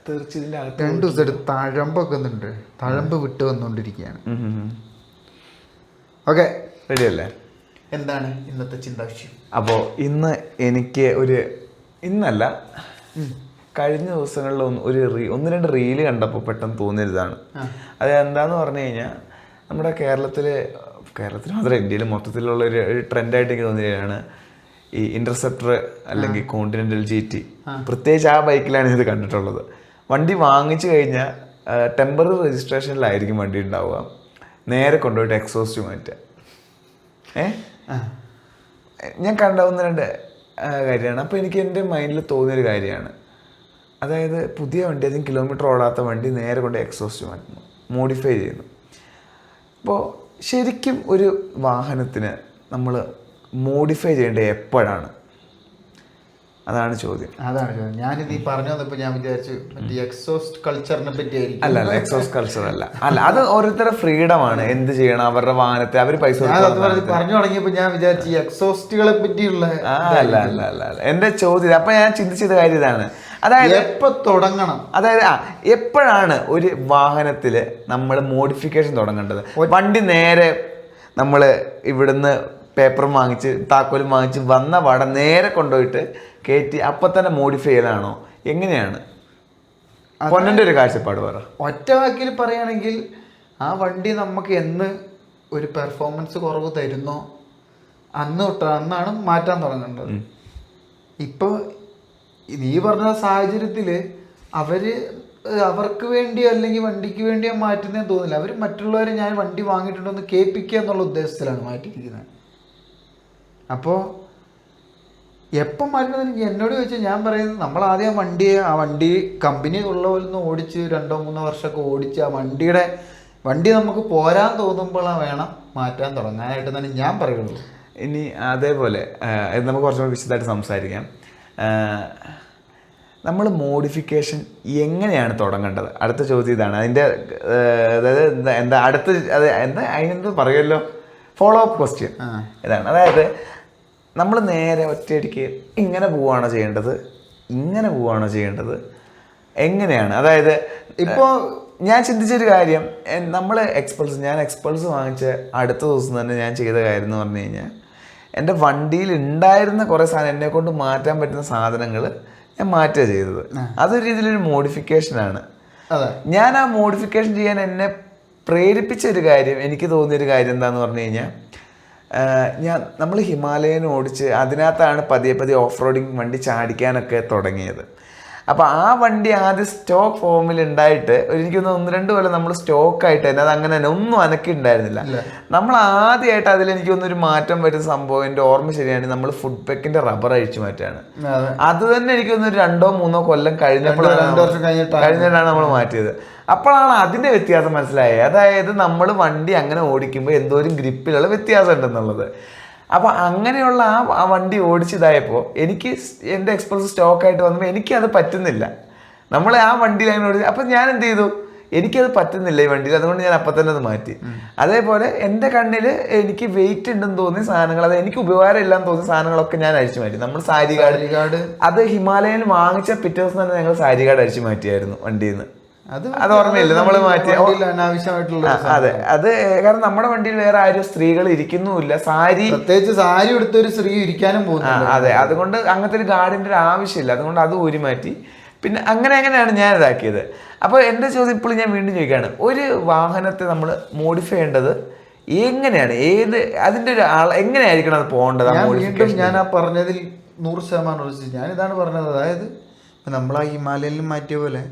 തെറിച്ചതിൻ്റെ അകത്ത് 2 ദിവസമായിട്ട് തഴമ്പൊക്കെ ഒന്നുണ്ട്. തഴമ്പ് വിട്ട് വന്നുകൊണ്ടിരിക്കുകയാണ്. ഓക്കെ, റെഡിയല്ലേ? എന്താണ് ഇന്നത്തെ ചിന്താവിഷയം? അപ്പോൾ ഇന്ന് എനിക്ക് ഇന്നല്ല, കഴിഞ്ഞ ദിവസങ്ങളിൽ ഒന്ന് രണ്ട് റീല് കണ്ടപ്പോൾ പെട്ടെന്ന് തോന്നിയതാണ്. അത് എന്താന്ന് പറഞ്ഞു കഴിഞ്ഞാൽ, നമ്മുടെ കേരളത്തിൽ മാത്രമല്ല ഇന്ത്യയിൽ മൊത്തത്തിലുള്ള ഒരു ട്രെൻഡായിട്ട് എനിക്ക് തോന്നിയതാണ് ഈ ഇന്റർസെപ്റ്റർ അല്ലെങ്കിൽ കോണ്ടിനെന്റൽ GT. പ്രത്യേകിച്ച് ആ ബൈക്കിലാണ് ഇത് കണ്ടിട്ടുള്ളത്. വണ്ടി വാങ്ങിച്ചു കഴിഞ്ഞാൽ ടെമ്പററി രജിസ്ട്രേഷനിലായിരിക്കും വണ്ടി ഉണ്ടാവുക. നേരെ കൊണ്ടുപോയിട്ട് എക്സോസ്റ്റ് മാറ്റുക. ഞാൻ കണ്ട ഒന്ന് രണ്ട് കാര്യമാണ്. അപ്പോൾ എനിക്ക് എൻ്റെ മൈൻഡിൽ തോന്നിയൊരു കാര്യമാണ്, അതായത് പുതിയ വണ്ടി, അധികം കിലോമീറ്റർ ഓടാത്ത വണ്ടി നേരെ കൊണ്ട് എക്സോസ്റ്റ് മാറ്റുന്നു, മോഡിഫൈ ചെയ്യുന്നു. അപ്പോൾ ശരിക്കും ഒരു വാഹനത്തിന് നമ്മൾ മോഡിഫൈ ചെയ്യേണ്ടത് എപ്പോഴാണ്? അതാണ് ചോദ്യം. ഞാനിത് ഈ പറഞ്ഞു വന്നപ്പോൾ ഞാൻ വിചാരിച്ചു മറ്റേ എക്സോസ്റ്റ് കൾച്ചറിനെ പറ്റി ആയിരിക്കും. അല്ല, എക്സോസ്റ്റ് കൾച്ചർ അല്ല, അത് ഓരോരുത്തരുടെ ഫ്രീഡമാണ്, എന്ത് ചെയ്യണം അവരുടെ വാഹനത്തെ അവർ പൈസ പറഞ്ഞു തുടങ്ങിയപ്പോൾ ഞാൻ വിചാരിച്ചു എക്സോസ്റ്റുകളെ പറ്റിയുള്ള അല്ല. എന്റെ ചോദ്യം, അപ്പൊ ഞാൻ ചിന്തിച്ചത് കാര്യം ഇതാണ്, അതായത് എപ്പോ തുടങ്ങണം, അതായത് എപ്പോഴാണ് ഒരു വാഹനത്തില് നമ്മൾ മോഡിഫിക്കേഷൻ തുടങ്ങേണ്ടത്? വണ്ടി നേരെ നമ്മൾ ഇവിടുന്ന് പേപ്പറും വാങ്ങിച്ച് താക്കോലും വാങ്ങിച്ച് വന്ന പാടെ നേരെ കൊണ്ടുപോയിട്ട് കയറ്റി അപ്പം തന്നെ മോഡിഫൈ ചെയ്യലാണോ? എങ്ങനെയാണ് പൊന്നൻ്റെ ഒരു കാഴ്ചപ്പാട് പറ. ഒറ്റ വാക്കിൽ പറയുകയാണെങ്കിൽ, ആ വണ്ടി നമുക്ക് എന്ന് ഒരു പെർഫോമൻസ് കുറവ് തരുന്നോ അന്നാണ് മാറ്റാൻ തുടങ്ങേണ്ടത്. ഇപ്പോൾ നീ പറഞ്ഞ സാഹചര്യത്തിൽ അവർക്ക് വേണ്ടി അല്ലെങ്കിൽ വണ്ടിക്ക് വേണ്ടിയോ മാറ്റുന്നതെന്ന് തോന്നില്ല. അവർ മറ്റുള്ളവരെ ഞാൻ വണ്ടി വാങ്ങിയിട്ടുണ്ടോ എന്ന് കേൾപ്പിക്കുക എന്നുള്ള ഉദ്ദേശത്തിലാണ് മാറ്റിയിരിക്കുന്നത്. അപ്പോൾ എപ്പം മാറ്റണമെന്ന് എന്നോട് ചോദിച്ചാൽ ഞാൻ പറയുന്നത്, നമ്മൾ ആദ്യം ആ വണ്ടി കമ്പനി ഉള്ള പോലെ ഒന്ന് ഓടിച്ച് 2-3 വർഷമൊക്കെ ഓടിച്ച് ആ വണ്ടി നമുക്ക് പോരാൻ തോന്നുമ്പോഴാണ് വേണം മാറ്റാൻ തുടങ്ങാനായിട്ട് തന്നെ ഞാൻ പറയുള്ളൂ. ഇനി അതേപോലെ നമുക്ക് കുറച്ചുകൂടി വിശദമായിട്ട് സംസാരിക്കാം. നമ്മൾ മോഡിഫിക്കേഷൻ എങ്ങനെയാണ് തുടങ്ങേണ്ടത്? അടുത്ത ചോദ്യം ഇതാണ്. അതിൻ്റെ അതായത് അതിനെന്ത് പറയുമല്ലോ, ഫോളോ അപ്പ് ക്വസ്റ്റ്യൻ ഇതാണ്. അതായത് നമ്മൾ നേരെ ഒറ്റയടിക്ക് ഇങ്ങനെ പോവുകയാണോ ചെയ്യേണ്ടത്, എങ്ങനെയാണ്? അതായത് ഇപ്പോൾ ഞാൻ ചിന്തിച്ചൊരു കാര്യം, ഞാൻ എക്സ്പൾസ് വാങ്ങിച്ച അടുത്ത ദിവസം തന്നെ ഞാൻ ചെയ്ത കാര്യം എന്ന് പറഞ്ഞു കഴിഞ്ഞാൽ, എൻ്റെ വണ്ടിയിൽ ഉണ്ടായിരുന്ന കുറേ സാധനം, എന്നെ കൊണ്ട് മാറ്റാൻ പറ്റുന്ന സാധനങ്ങൾ ഞാൻ മാറ്റുക ചെയ്തത്. അതൊരു രീതിയിലൊരു മോഡിഫിക്കേഷനാണ്. ഞാൻ ആ മോഡിഫിക്കേഷൻ ചെയ്യാൻ എന്നെ പ്രേരിപ്പിച്ച ഒരു കാര്യം, എനിക്ക് തോന്നിയൊരു കാര്യം എന്താണെന്ന് പറഞ്ഞു കഴിഞ്ഞാൽ, നമ്മൾ ഹിമാലയൻ ഓടിച്ച് അതിനകത്താണ് പതിയെ ഓഫ് റോഡിങ് വണ്ടി ചാടിക്കാനൊക്കെ തുടങ്ങിയത്. അപ്പോൾ ആ വണ്ടി ആദ്യം സ്റ്റോക്ക് ഫോമിൽ ഉണ്ടായിട്ട് എനിക്കൊന്ന് 1-2 കൊല്ലം നമ്മൾ സ്റ്റോക്കായിട്ട് തന്നെ അത് അങ്ങനെ തന്നെ ഒന്നും അനക്കി ഉണ്ടായിരുന്നില്ല. നമ്മൾ ആദ്യമായിട്ട് അതിലെനിക്കൊന്നൊരു മാറ്റം വരുന്ന സംഭവം, എൻ്റെ ഓർമ്മ ശരിയാണ്, നമ്മൾ ഫുഡ് പെക്കിൻ്റെ റബ്ബർ അഴിച്ചു മാറ്റാണ്. അത് തന്നെ എനിക്കൊന്നൊരു 2-3 കൊല്ലം കഴിഞ്ഞിട്ടാണ് നമ്മൾ മാറ്റിയത്. അപ്പോഴാണ് അതിൻ്റെ വ്യത്യാസം മനസ്സിലായത്. അതായത് നമ്മൾ വണ്ടി അങ്ങനെ ഓടിക്കുമ്പോൾ എന്തോരം ഗ്രിപ്പിലുള്ള വ്യത്യാസം ഉണ്ടെന്നുള്ളത്. അപ്പോൾ അങ്ങനെയുള്ള ആ വണ്ടി ഓടിച്ചതായപ്പോൾ എനിക്ക് എൻ്റെ എക്സ്പ്രസ് സ്റ്റോക്കായിട്ട് വന്നപ്പോൾ എനിക്കത് പറ്റുന്നില്ല. നമ്മൾ ആ വണ്ടിയിൽ അങ്ങനെ ഓടിച്ചു. അപ്പം ഞാൻ എന്ത് ചെയ്തു, എനിക്കത് പറ്റുന്നില്ല ഈ വണ്ടിയിൽ, അതുകൊണ്ട് ഞാൻ അപ്പം തന്നെ അത് മാറ്റി. അതേപോലെ എൻ്റെ കണ്ണിൽ എനിക്ക് വെയിറ്റ് ഉണ്ടെന്ന് തോന്നിയ സാധനങ്ങൾ, അത് എനിക്ക് ഉപകാരം ഇല്ലാന്ന് തോന്നിയ സാധനങ്ങളൊക്കെ ഞാൻ അഴിച്ചു മാറ്റി. നമ്മൾ സാരി കാർഡ് അത് ഹിമാലയൻ വാങ്ങിച്ച പിറ്റേ ദിവസം തന്നെ ഞങ്ങൾ സാരി കാർഡ് അഴിച്ചു മാറ്റിയായിരുന്നു വണ്ടിയിൽ നിന്ന്. അത് ഓർമ്മയില്ല, നമ്മൾ മാറ്റിയ അനാവശ്യമായിട്ടുള്ള. അതെ, അത് കാരണം നമ്മുടെ വണ്ടിയിൽ വേറെ ആരും സ്ത്രീകൾ ഇരിക്കുന്നുമില്ല. പ്രത്യേകിച്ച് സാരി എടുത്തൊരു സ്ത്രീ ഇരിക്കാനും പോകുന്നു. അതെ, അതുകൊണ്ട് അങ്ങനത്തെ ഒരു ഗാർഡിന്റെ ഒരു ആവശ്യമില്ല. അതുകൊണ്ട് അത് ഊരി മാറ്റി. പിന്നെ അങ്ങനെയാണ് ഞാൻ ഇതാക്കിയത്. അപ്പോൾ എൻ്റെ ചോദ്യം ഇപ്പോൾ ഞാൻ വീണ്ടും ചോദിക്കുകയാണ്, ഒരു വാഹനത്തെ നമ്മൾ മോഡിഫൈ ചെയ്യേണ്ടത് എങ്ങനെയാണ്? അതിൻ്റെ ഒരു എങ്ങനെയായിരിക്കണം അത് പോകേണ്ടത്? ഞാൻ ആ പറഞ്ഞതിൽ 100% ഞാനിതാണ് പറഞ്ഞത്. അതായത് നമ്മൾ ആ ഹിമാലയനിൽ മാറ്റിയ പോലെ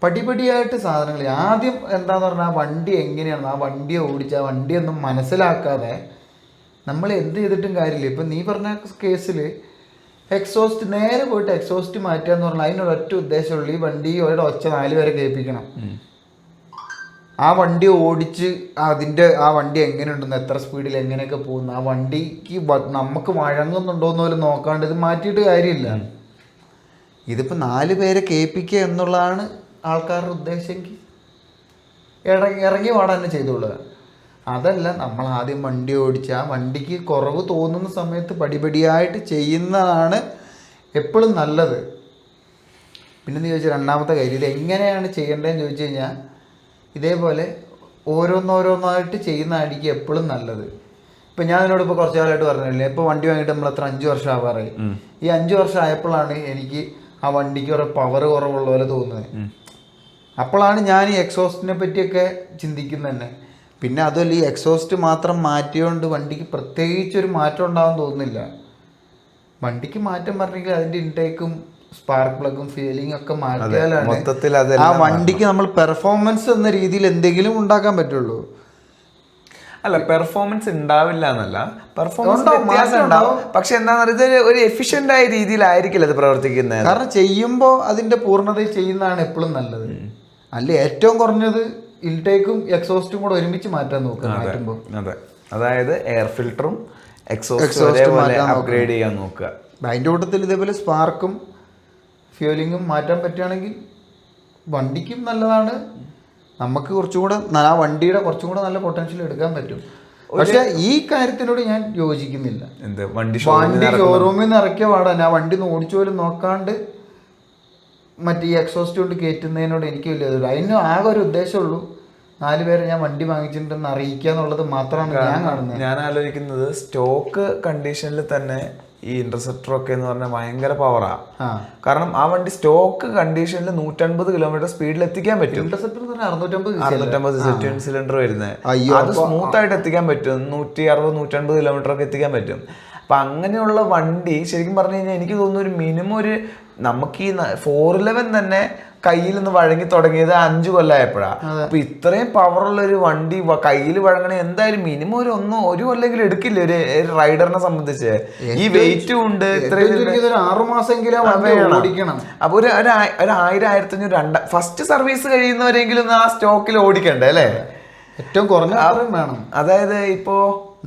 പടിപടിയായിട്ട് സാധനങ്ങൾ ആദ്യം എന്താന്ന് പറഞ്ഞാൽ, ആ വണ്ടി എങ്ങനെയാണ്, ആ വണ്ടിയെ ഓടിച്ച് ആ വണ്ടിയൊന്നും മനസ്സിലാക്കാതെ നമ്മൾ എന്ത് ചെയ്തിട്ടും കാര്യമില്ല. ഇപ്പം നീ പറഞ്ഞ കേസിൽ എക്സോസ്റ്റ് നേരെ പോയിട്ട് എക്സോസ്റ്റ് മാറ്റുക എന്ന് പറഞ്ഞാൽ അതിനൊരൊറ്റ ഉദ്ദേശമുള്ളൂ, ഈ വണ്ടി ഒച്ച 4 വരെ കേൾപ്പിക്കണം. ആ വണ്ടി ഓടിച്ച് ആ വണ്ടി എങ്ങനെയുണ്ടെന്ന്, എത്ര സ്പീഡിൽ എങ്ങനെയൊക്കെ പോകുന്നു, ആ വണ്ടിക്ക് നമുക്ക് വഴങ്ങുന്നുണ്ടോയെന്ന് പോലും നോക്കാണ്ട് ഇത് മാറ്റിയിട്ട് കാര്യമില്ല. ഇതിപ്പോൾ 4 പേരെ കേൾപ്പിക്കുക എന്നുള്ളതാണ് ആൾക്കാരുടെ ഉദ്ദേശമെങ്കിൽ ഇറങ്ങി പാടാൻ തന്നെ ചെയ്തോളുക. അതല്ല, നമ്മൾ ആദ്യം വണ്ടി ഓടിച്ച് ആ വണ്ടിക്ക് കുറവ് തോന്നുന്ന സമയത്ത് പടിപടിയായിട്ട് ചെയ്യുന്നതാണ് എപ്പോഴും നല്ലത്. പിന്നെന്ന് ചോദിച്ചാൽ രണ്ടാമത്തെ കാര്യം, ഇത് എങ്ങനെയാണ് ചെയ്യേണ്ടതെന്ന് ചോദിച്ചു കഴിഞ്ഞാൽ ഇതേപോലെ ഓരോന്നോരോന്നായിട്ട് ചെയ്യുന്ന ആയിരിക്കും എപ്പോഴും നല്ലത്. ഇപ്പം ഞാൻ എന്നോട് ഇപ്പോൾ കുറച്ച് കാലമായിട്ട് പറഞ്ഞില്ലേ, ഇപ്പോൾ വണ്ടി വാങ്ങിയിട്ട് നമ്മൾ അത്ര 5 വർഷം ആവാറായി. ഈ 5 വർഷം ആയപ്പോഴാണ് എനിക്ക് ആ വണ്ടിക്ക് കുറെ പവർ കുറവുള്ള പോലെ തോന്നുന്നത്. അപ്പോഴാണ് ഞാൻ ഈ എക്സോസ്റ്റിനെ പറ്റിയൊക്കെ ചിന്തിക്കുന്നത് തന്നെ. പിന്നെ അതുമല്ല, ഈ എക്സോസ്റ്റ് മാത്രം മാറ്റിയോണ്ട് വണ്ടിക്ക് പ്രത്യേകിച്ചൊരു മാറ്റം ഉണ്ടാവാൻ തോന്നുന്നില്ല. വണ്ടിക്ക് മാറ്റം പറഞ്ഞെങ്കിൽ അതിൻ്റെ ഇൻടേക്കും സ്പാർക്ക് പ്ലഗും ഫീലിംഗ് ഒക്കെ മാറ്റിയാലാണ് ആ വണ്ടിക്ക് നമ്മൾ പെർഫോമൻസ് എന്ന രീതിയിൽ എന്തെങ്കിലും ഉണ്ടാക്കാൻ പറ്റുള്ളൂ. അല്ല, പെർഫോമൻസ് ഉണ്ടാവില്ല എന്നല്ല, പെർഫോമൻസ് വ്യത്യാസം ഉണ്ടാവും. പക്ഷെ എന്താണെന്ന് പറയുന്നത് ഒരു എഫിഷ്യന്റ് ആയ രീതിയിലായിരിക്കില്ല അത് പ്രവർത്തിക്കുന്നത്. കാരണം ചെയ്യുമ്പോൾ അതിന്റെ പൂർണ്ണതയിൽ ചെയ്യുന്നതാണ് എപ്പോഴും നല്ലത്. അല്ല, ഏറ്റവും കുറഞ്ഞത് ഇൻടേക്കും എക്സോസ്റ്റും കൂടെ ഒരുമിച്ച് മാറ്റാൻ നോക്കുക മാറ്റുമ്പോൾ. അതെ, അതായത് എയർ ഫിൽറ്ററും എക്സോസ്റ്റും അപ്ഗ്രേഡ് ചെയ്യാൻ നോക്കുക. അതിൻ്റെ കൂട്ടത്തിൽ ഇതേപോലെ സ്പാർക്കും ഫ്യൂലിങ്ങും മാറ്റാൻ പറ്റുകയാണെങ്കിൽ വണ്ടിക്കും നല്ലതാണ്. നമുക്ക് കുറച്ചും കൂടെ ആ വണ്ടിയുടെ കുറച്ചും കൂടെ നല്ല പൊട്ടൻഷ്യൽ എടുക്കാൻ പറ്റും. പക്ഷെ ഈ കാര്യത്തിനോട് ഞാൻ യോജിക്കുന്നില്ല. വണ്ടി ഷോറൂമിൽ നിന്ന് ഇറക്കിയ പാടാൻ ആ വണ്ടി ഓടിച്ചു പോലും നോക്കാണ്ട് മറ്റേ ഈ എക്സോസ്റ്റ് കൊണ്ട് കയറ്റുന്നതിനോട് എനിക്ക് വലിയ അതിന് ആകെ ഒരു ഉദ്ദേശമുള്ളൂ, 4 പേരെ ഞാൻ വണ്ടി വാങ്ങിച്ചിട്ടുണ്ടെന്ന് അറിയിക്കുക എന്നുള്ളത് മാത്രമാണ് ഞാൻ കാണുന്നത്. ഞാൻ ആലോചിക്കുന്നത് സ്റ്റോക്ക് കണ്ടീഷനിൽ തന്നെ ഈ ഇന്റർസെപ്റ്റർ ഒക്കെ എന്ന് പറഞ്ഞാൽ ഭയങ്കര പവറാ. കാരണം ആ വണ്ടി സ്റ്റോക്ക് കണ്ടീഷനിൽ 150 കിലോമീറ്റർ സ്പീഡിൽ എത്തിക്കാൻ പറ്റും. ഇന്റർസെപ്റ്റർ 650 സിലിണ്ടർ വരുന്നത്, അത് സ്മൂത്ത് ആയിട്ട് എത്തിക്കാൻ പറ്റും. 160-150 കിലോമീറ്റർ ഒക്കെ എത്തിക്കാൻ പറ്റും. അപ്പൊ അങ്ങനെയുള്ള വണ്ടി ശരിക്കും പറഞ്ഞു കഴിഞ്ഞാൽ എനിക്ക് തോന്നുന്നു ഒരു മിനിമം ഒരു നമുക്ക് ഈ 411 തന്നെ കയ്യിൽ നിന്ന് വഴങ്ങി തുടങ്ങിയത് 5 കൊല്ലമായപ്പോഴാണ്. അപ്പൊ ഇത്രയും പവറുള്ള ഒരു വണ്ടി കയ്യിൽ വഴങ്ങണേ എന്തായാലും മിനിമം ഒരു കൊല്ലെങ്കിലും എടുക്കില്ല ഒരു റൈഡറിനെ സംബന്ധിച്ച്. ഈ വെയിറ്റും ഉണ്ട്, ഇത്രയും 6 മാസമെങ്കിലും അപ്പൊ ഒരു 1000-1500 ഫസ്റ്റ് സർവീസ് കഴിയുന്നവരെങ്കിലും ആ സ്റ്റോക്കിൽ ഓടിക്കണ്ടേ അല്ലേ? ഏറ്റവും കുറഞ്ഞ വേണം. അതായത് ഇപ്പോ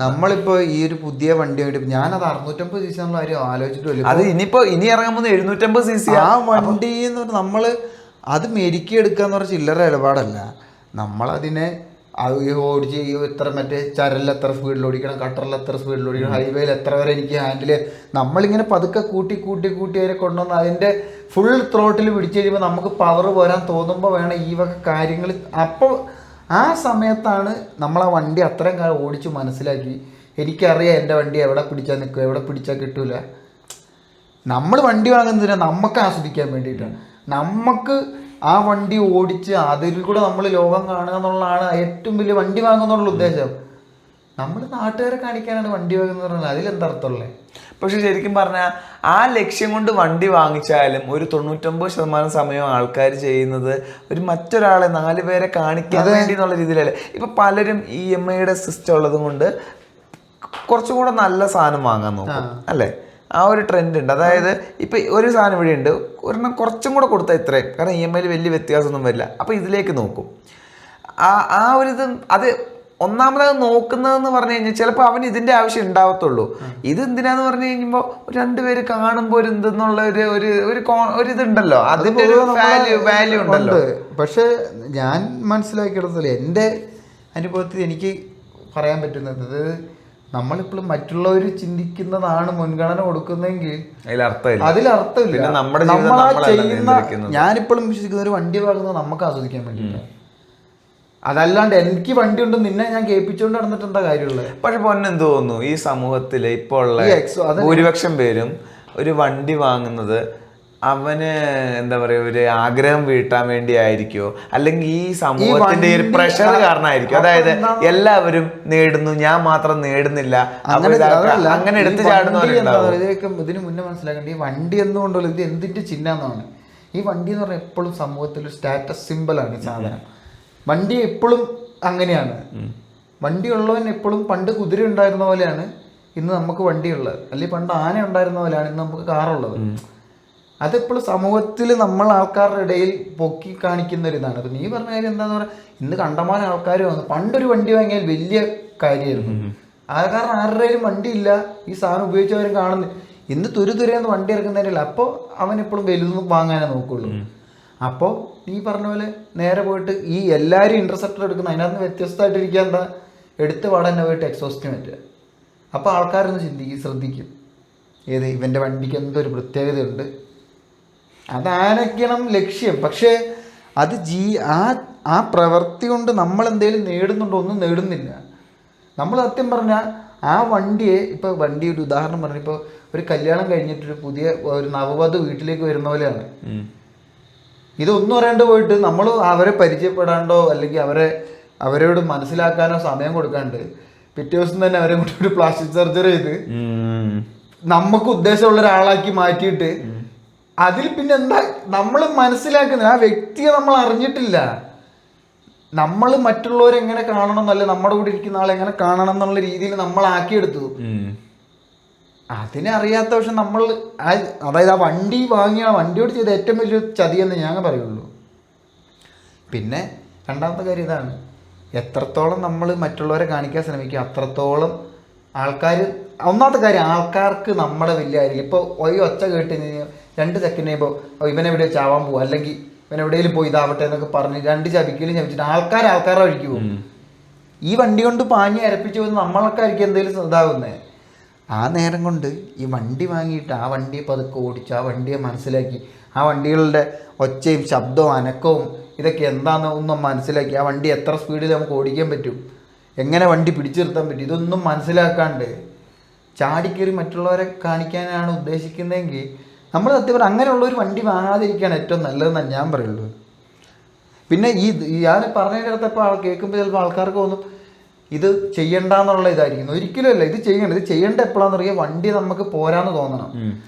നമ്മളിപ്പോ ഈ ഒരു പുതിയ വണ്ടി ആയിട്ട് ഞാനത് 650 cc നമ്മൾ ആരും ആലോചിച്ചിട്ടില്ല. അത് ഇനി ഇറങ്ങാൻ പോകുന്ന 750 cc ആ വണ്ടി എന്ന് പറഞ്ഞാൽ നമ്മള് അത് മെരുക്കിയെടുക്കാന്ന് പറഞ്ഞ ചില്ലറ ഇടപാടല്ല. നമ്മളതിനെ ഓടിച്ച് ഇത്ര മറ്റേ ചരലിൽ എത്ര സ്പീഡിൽ ഓടിക്കണം, കട്ടറിൽ എത്ര സ്പീഡിൽ ഓടിക്കണം, ഹൈവേയിൽ എത്ര വരെ എനിക്ക് ഹാൻഡിൽ നമ്മളിങ്ങനെ പതുക്കെ കൂട്ടി അതിനെ കൊണ്ടുവന്ന് അതിൻ്റെ ഫുൾ ത്രോട്ടിൽ പിടിച്ചു കഴിയുമ്പോൾ നമുക്ക് പവർ പോരാൻ തോന്നുമ്പോൾ വേണം ഈ വക കാര്യങ്ങൾ. അപ്പോൾ ആ സമയത്താണ് നമ്മൾ ആ വണ്ടി അത്രയും കാലം ഓടിച്ച് മനസ്സിലാക്കി എനിക്കറിയാം എൻ്റെ വണ്ടി എവിടെ പിടിച്ചാൽ നിൽക്കുക, എവിടെ പിടിച്ചാൽ കിട്ടൂല. നമ്മൾ വണ്ടി വാങ്ങുന്നതിന് നമുക്ക് ആസ്വദിക്കാൻ വേണ്ടിയിട്ടാണ്. നമുക്ക് ആ വണ്ടി ഓടിച്ച് അതിൽ കൂടെ നമ്മൾ ലോകം കാണുക എന്നുള്ളതാണ് ഏറ്റവും വലിയ വണ്ടി വാങ്ങുന്നുള്ള ഉദ്ദേശം. നമ്മൾ നാട്ടുകാരെ കാണിക്കാനാണ് വണ്ടി വാങ്ങുന്നത് പറഞ്ഞാൽ അതിലെന്തർത്ഥമുള്ളേ? പക്ഷെ ശരിക്കും പറഞ്ഞാൽ ആ ലക്ഷ്യം കൊണ്ട് വണ്ടി വാങ്ങിച്ചാലും ഒരു 99% സമയം ആൾക്കാർ ചെയ്യുന്നത് ഒരു മറ്റൊരാളെ 4 പേരെ കാണിക്കാൻ വേണ്ടി എന്നുള്ള രീതിയിലല്ലേ. ഇപ്പൊ പലരും EMI സിസ്റ്റം ഉള്ളത് കൊണ്ട് കുറച്ചും കൂടെ നല്ല സാധനം വാങ്ങാൻ നോക്കും അല്ലേ? ആ ഒരു ട്രെൻഡ് ഉണ്ട്. അതായത് ഇപ്പൊ ഒരു സാധനം ഇവിടെ ഉണ്ട്, ഒരെണ്ണം കുറച്ചും കൂടെ കൊടുത്താൽ ഇത്രയും, കാരണം EMI വലിയ വ്യത്യാസമൊന്നും വരില്ല. അപ്പൊ ഇതിലേക്ക് നോക്കും. ആ ഒരു ഇത് അത് ഒന്നാമത് നോക്കുന്നതെന്ന് പറഞ്ഞു കഴിഞ്ഞാൽ ചിലപ്പോൾ അവന് ഇതിന്റെ ആവശ്യം ഉണ്ടാവത്തുള്ളൂ. ഇത് എന്തിനാന്ന് പറഞ്ഞു കഴിയുമ്പോൾ 2 പേര് കാണുമ്പോൾ ഒരു എന്തെന്നുള്ള ഒരു ഇതുണ്ടല്ലോ, അതിന്റെ ഒരു വാല്യൂ ഉണ്ടല്ലോ. പക്ഷെ ഞാൻ മനസ്സിലാക്കിയെടുത്തില്ല, എൻ്റെ അനുഭവത്തിൽ എനിക്ക് പറയാൻ പറ്റുന്നത് നമ്മളിപ്പോഴും മറ്റുള്ളവർ ചിന്തിക്കുന്നതാണ് മുൻഗണന കൊടുക്കുന്നതെങ്കിൽ അതിലർത്ഥമില്ല. നമ്മളാ ചെയ്യുന്ന ഞാനിപ്പോഴും വിശ്വസിക്കുന്ന ഒരു വണ്ടി വാങ്ങുന്നത് നമുക്ക് ആസ്വദിക്കാൻ വേണ്ടിയിട്ടാണ്. അതല്ലാണ്ട് എനിക്ക് വണ്ടി ഉണ്ട് നിന്നെ ഞാൻ കേൾപ്പിച്ചുകൊണ്ട് നടന്നിട്ട് എന്താ കാര്യമുള്ളത്? പക്ഷെ പൊന്നെന്ത് തോന്നുന്നു, ഈ സമൂഹത്തിൽ ഇപ്പോൾ ഉള്ള ഭൂരിപക്ഷം പേരും ഒരു വണ്ടി വാങ്ങുന്നത് അവന് എന്താ പറയാ ഒരു ആഗ്രഹം വീട്ടാൻ വേണ്ടി ആയിരിക്കോ, അല്ലെങ്കിൽ ഈ സമൂഹത്തിന്റെ ഒരു പ്രഷർ കാരണമായിരിക്കും. അതായത് എല്ലാവരും നേടുന്നു, ഞാൻ മാത്രം നേടുന്നില്ല, അങ്ങനെ എടുത്തു ചാടുന്നവരുണ്ടാവും. ഇതിന് മുന്നേ മനസ്സിലാക്കേണ്ട ഈ വണ്ടി എന്നുകൊണ്ടല്ലോ ഇത് എന്തിന്റെ ചിഹ്നമാണ്. ഈ വണ്ടി എന്ന് പറഞ്ഞാൽ എപ്പോഴും സമൂഹത്തിൽ ഒരു സ്റ്റാറ്റസ് സിമ്പിളാണ് ഈ സാധനം. വണ്ടി എപ്പോഴും അങ്ങനെയാണ്. വണ്ടി ഉള്ളവൻ എപ്പോഴും പണ്ട് കുതിര ഉണ്ടായിരുന്ന പോലെയാണ് ഇന്ന് നമുക്ക് വണ്ടിയുള്ളത്, അല്ലെങ്കിൽ പണ്ട് ആന ഉണ്ടായിരുന്ന പോലെയാണ് ഇന്ന് നമുക്ക് കാറുള്ളത്. അതെപ്പോഴും സമൂഹത്തിൽ നമ്മൾ ആൾക്കാരുടെ ഇടയിൽ പൊക്കി കാണിക്കുന്ന ഒരു ഇതാണ്. അപ്പം നീ പറഞ്ഞ കാര്യം എന്താന്ന് പറയാ, ഇന്ന് കണ്ടമാനം ആൾക്കാർ വന്നു. പണ്ടൊരു വണ്ടി വാങ്ങിയാൽ വലിയ കാര്യമായിരുന്നു. ആ കാരണം ആരുടെയും വണ്ടിയില്ല, ഈ സാധനം ഉപയോഗിച്ചവരും കാണുന്നില്ല. ഇന്ന് തുരുതുരയെന്ന് വണ്ടി ഇറക്കുന്നതിനില്ല. അപ്പോൾ അവൻ എപ്പോഴും വലുതൊന്നും വാങ്ങാനേ നോക്കുള്ളൂ. അപ്പോൾ നീ പറഞ്ഞ പോലെ നേരെ പോയിട്ട് ഈ എല്ലാവരും ഇന്റർസെപ്റ്റർ എടുക്കുന്ന അതിനകത്ത് വ്യത്യസ്തമായിട്ടിരിക്കുക എന്താ, എടുത്ത് പാടാൻ പോയിട്ട് എക്സോസ്റ്റിന് പറ്റുക. അപ്പോൾ ആൾക്കാരൊന്ന് ശ്രദ്ധിക്കും, ഏത് ഇവൻ്റെ വണ്ടിക്ക് എന്തൊരു പ്രത്യേകതയുണ്ട്. അതായിരിക്കണം ലക്ഷ്യം. പക്ഷേ അത് ആ പ്രവൃത്തി കൊണ്ട് നമ്മൾ എന്തെങ്കിലും നേടുന്നുണ്ടോ? ഒന്നും നേടുന്നില്ല. നമ്മൾ സത്യം പറഞ്ഞാൽ ആ വണ്ടിയെ, ഇപ്പോൾ വണ്ടി ഒരു ഉദാഹരണം പറഞ്ഞു, ഇപ്പോൾ ഒരു കല്യാണം കഴിഞ്ഞിട്ടൊരു പുതിയ ഒരു നവവധു വീട്ടിലേക്ക് വരുന്ന പോലെയാണ്. ഇതൊന്നും അറിയാണ്ട് പോയിട്ട് നമ്മൾ അവരെ പരിചയപ്പെടാണ്ടോ അല്ലെങ്കിൽ അവരോട് മനസ്സിലാക്കാനോ സമയം കൊടുക്കാണ്ട് പിറ്റേ ദിവസം തന്നെ അവരെ കൊണ്ട് ഒരു പ്ലാസ്റ്റിക് സർജറി ചെയ്ത് നമുക്ക് ഉദ്ദേശമുള്ള ഒരാളാക്കി മാറ്റിയിട്ട് അതിൽ പിന്നെ എന്താ നമ്മൾ മനസ്സിലാക്കുന്നത്? ആ വ്യക്തിയെ നമ്മൾ അറിഞ്ഞിട്ടില്ല. നമ്മൾ മറ്റുള്ളവരെങ്ങനെ കാണണം എന്നല്ല, നമ്മുടെ കൂടെ ഇരിക്കുന്ന ആളെ എങ്ങനെ കാണണം എന്നുള്ള രീതിയിൽ നമ്മൾ ആക്കിയെടുത്തു. അതിനെ അറിയാത്ത പക്ഷെ നമ്മൾ അതായത് ആ വണ്ടി വണ്ടിയോട് ചെയ്ത ഏറ്റവും വലിയൊരു ചതിയെന്ന് ഞാൻ പറയുള്ളൂ. പിന്നെ രണ്ടാമത്തെ കാര്യം ഇതാണ്, എത്രത്തോളം നമ്മൾ മറ്റുള്ളവരെ കാണിക്കാൻ ശ്രമിക്കുക അത്രത്തോളം ആൾക്കാർ, ഒന്നാമത്തെ കാര്യം ആൾക്കാർക്ക് നമ്മുടെ വലിയ കാര്യം. ഇപ്പോൾ ഒച്ച കേട്ട് കഴിഞ്ഞാൽ 2 സെക്കൻഡ് കഴിയുമ്പോൾ ഇവനെവിടെ ചാവാൻ പോകും, അല്ലെങ്കിൽ ഇവനെവിടെയെങ്കിലും പോയി ഇതാവട്ടെ എന്നൊക്കെ പറഞ്ഞ് 2 ചവിക്കലും ചവിച്ചിട്ട് ആൾക്കാരെ ഒഴുക്കി പോകും. ഈ വണ്ടി കൊണ്ട് പാഞ്ഞ് അരപ്പിച്ച് പോകുന്ന നമ്മളൊക്കെ എന്തെങ്കിലും ഇതാകുന്നത്. ആ നേരം കൊണ്ട് ഈ വണ്ടി വാങ്ങിയിട്ട് ആ വണ്ടിയെ പതുക്കെ ഓടിച്ച് ആ വണ്ടിയെ മനസ്സിലാക്കി ആ വണ്ടികളുടെ ഒച്ചയും ശബ്ദവും അനക്കവും ഇതൊക്കെ എന്താണെന്ന് ഒന്നും മനസ്സിലാക്കി ആ വണ്ടി എത്ര സ്പീഡിൽ നമുക്ക് ഓടിക്കാൻ പറ്റും, എങ്ങനെ വണ്ടി പിടിച്ചു നിർത്താൻ പറ്റും, ഇതൊന്നും മനസ്സിലാക്കാണ്ട് ചാടിക്കയറി മറ്റുള്ളവരെ കാണിക്കാനാണ് ഉദ്ദേശിക്കുന്നതെങ്കിൽ നമ്മൾ സത്യം പറഞ്ഞാൽ അങ്ങനെയുള്ളൊരു വണ്ടി വാങ്ങാതിരിക്കുകയാണ് ഏറ്റവും നല്ലതെന്നാണ് ഞാൻ പറയുള്ളൂ. പിന്നെ ഞാൻ പറഞ്ഞതിൻ്റെ അടുത്തപ്പോൾ കേൾക്കുമ്പോൾ ചിലപ്പോൾ ആൾക്കാർക്ക് തോന്നും ഇത് ചെയ്യണ്ടെന്നുള്ള ഇതായിരിക്കും. ഒരിക്കലും അല്ല, ഇത് ചെയ്യേണ്ട എപ്പോഴാന്ന് പറയുക വണ്ടി നമുക്ക് പോരാന്ന് തോന്നണം.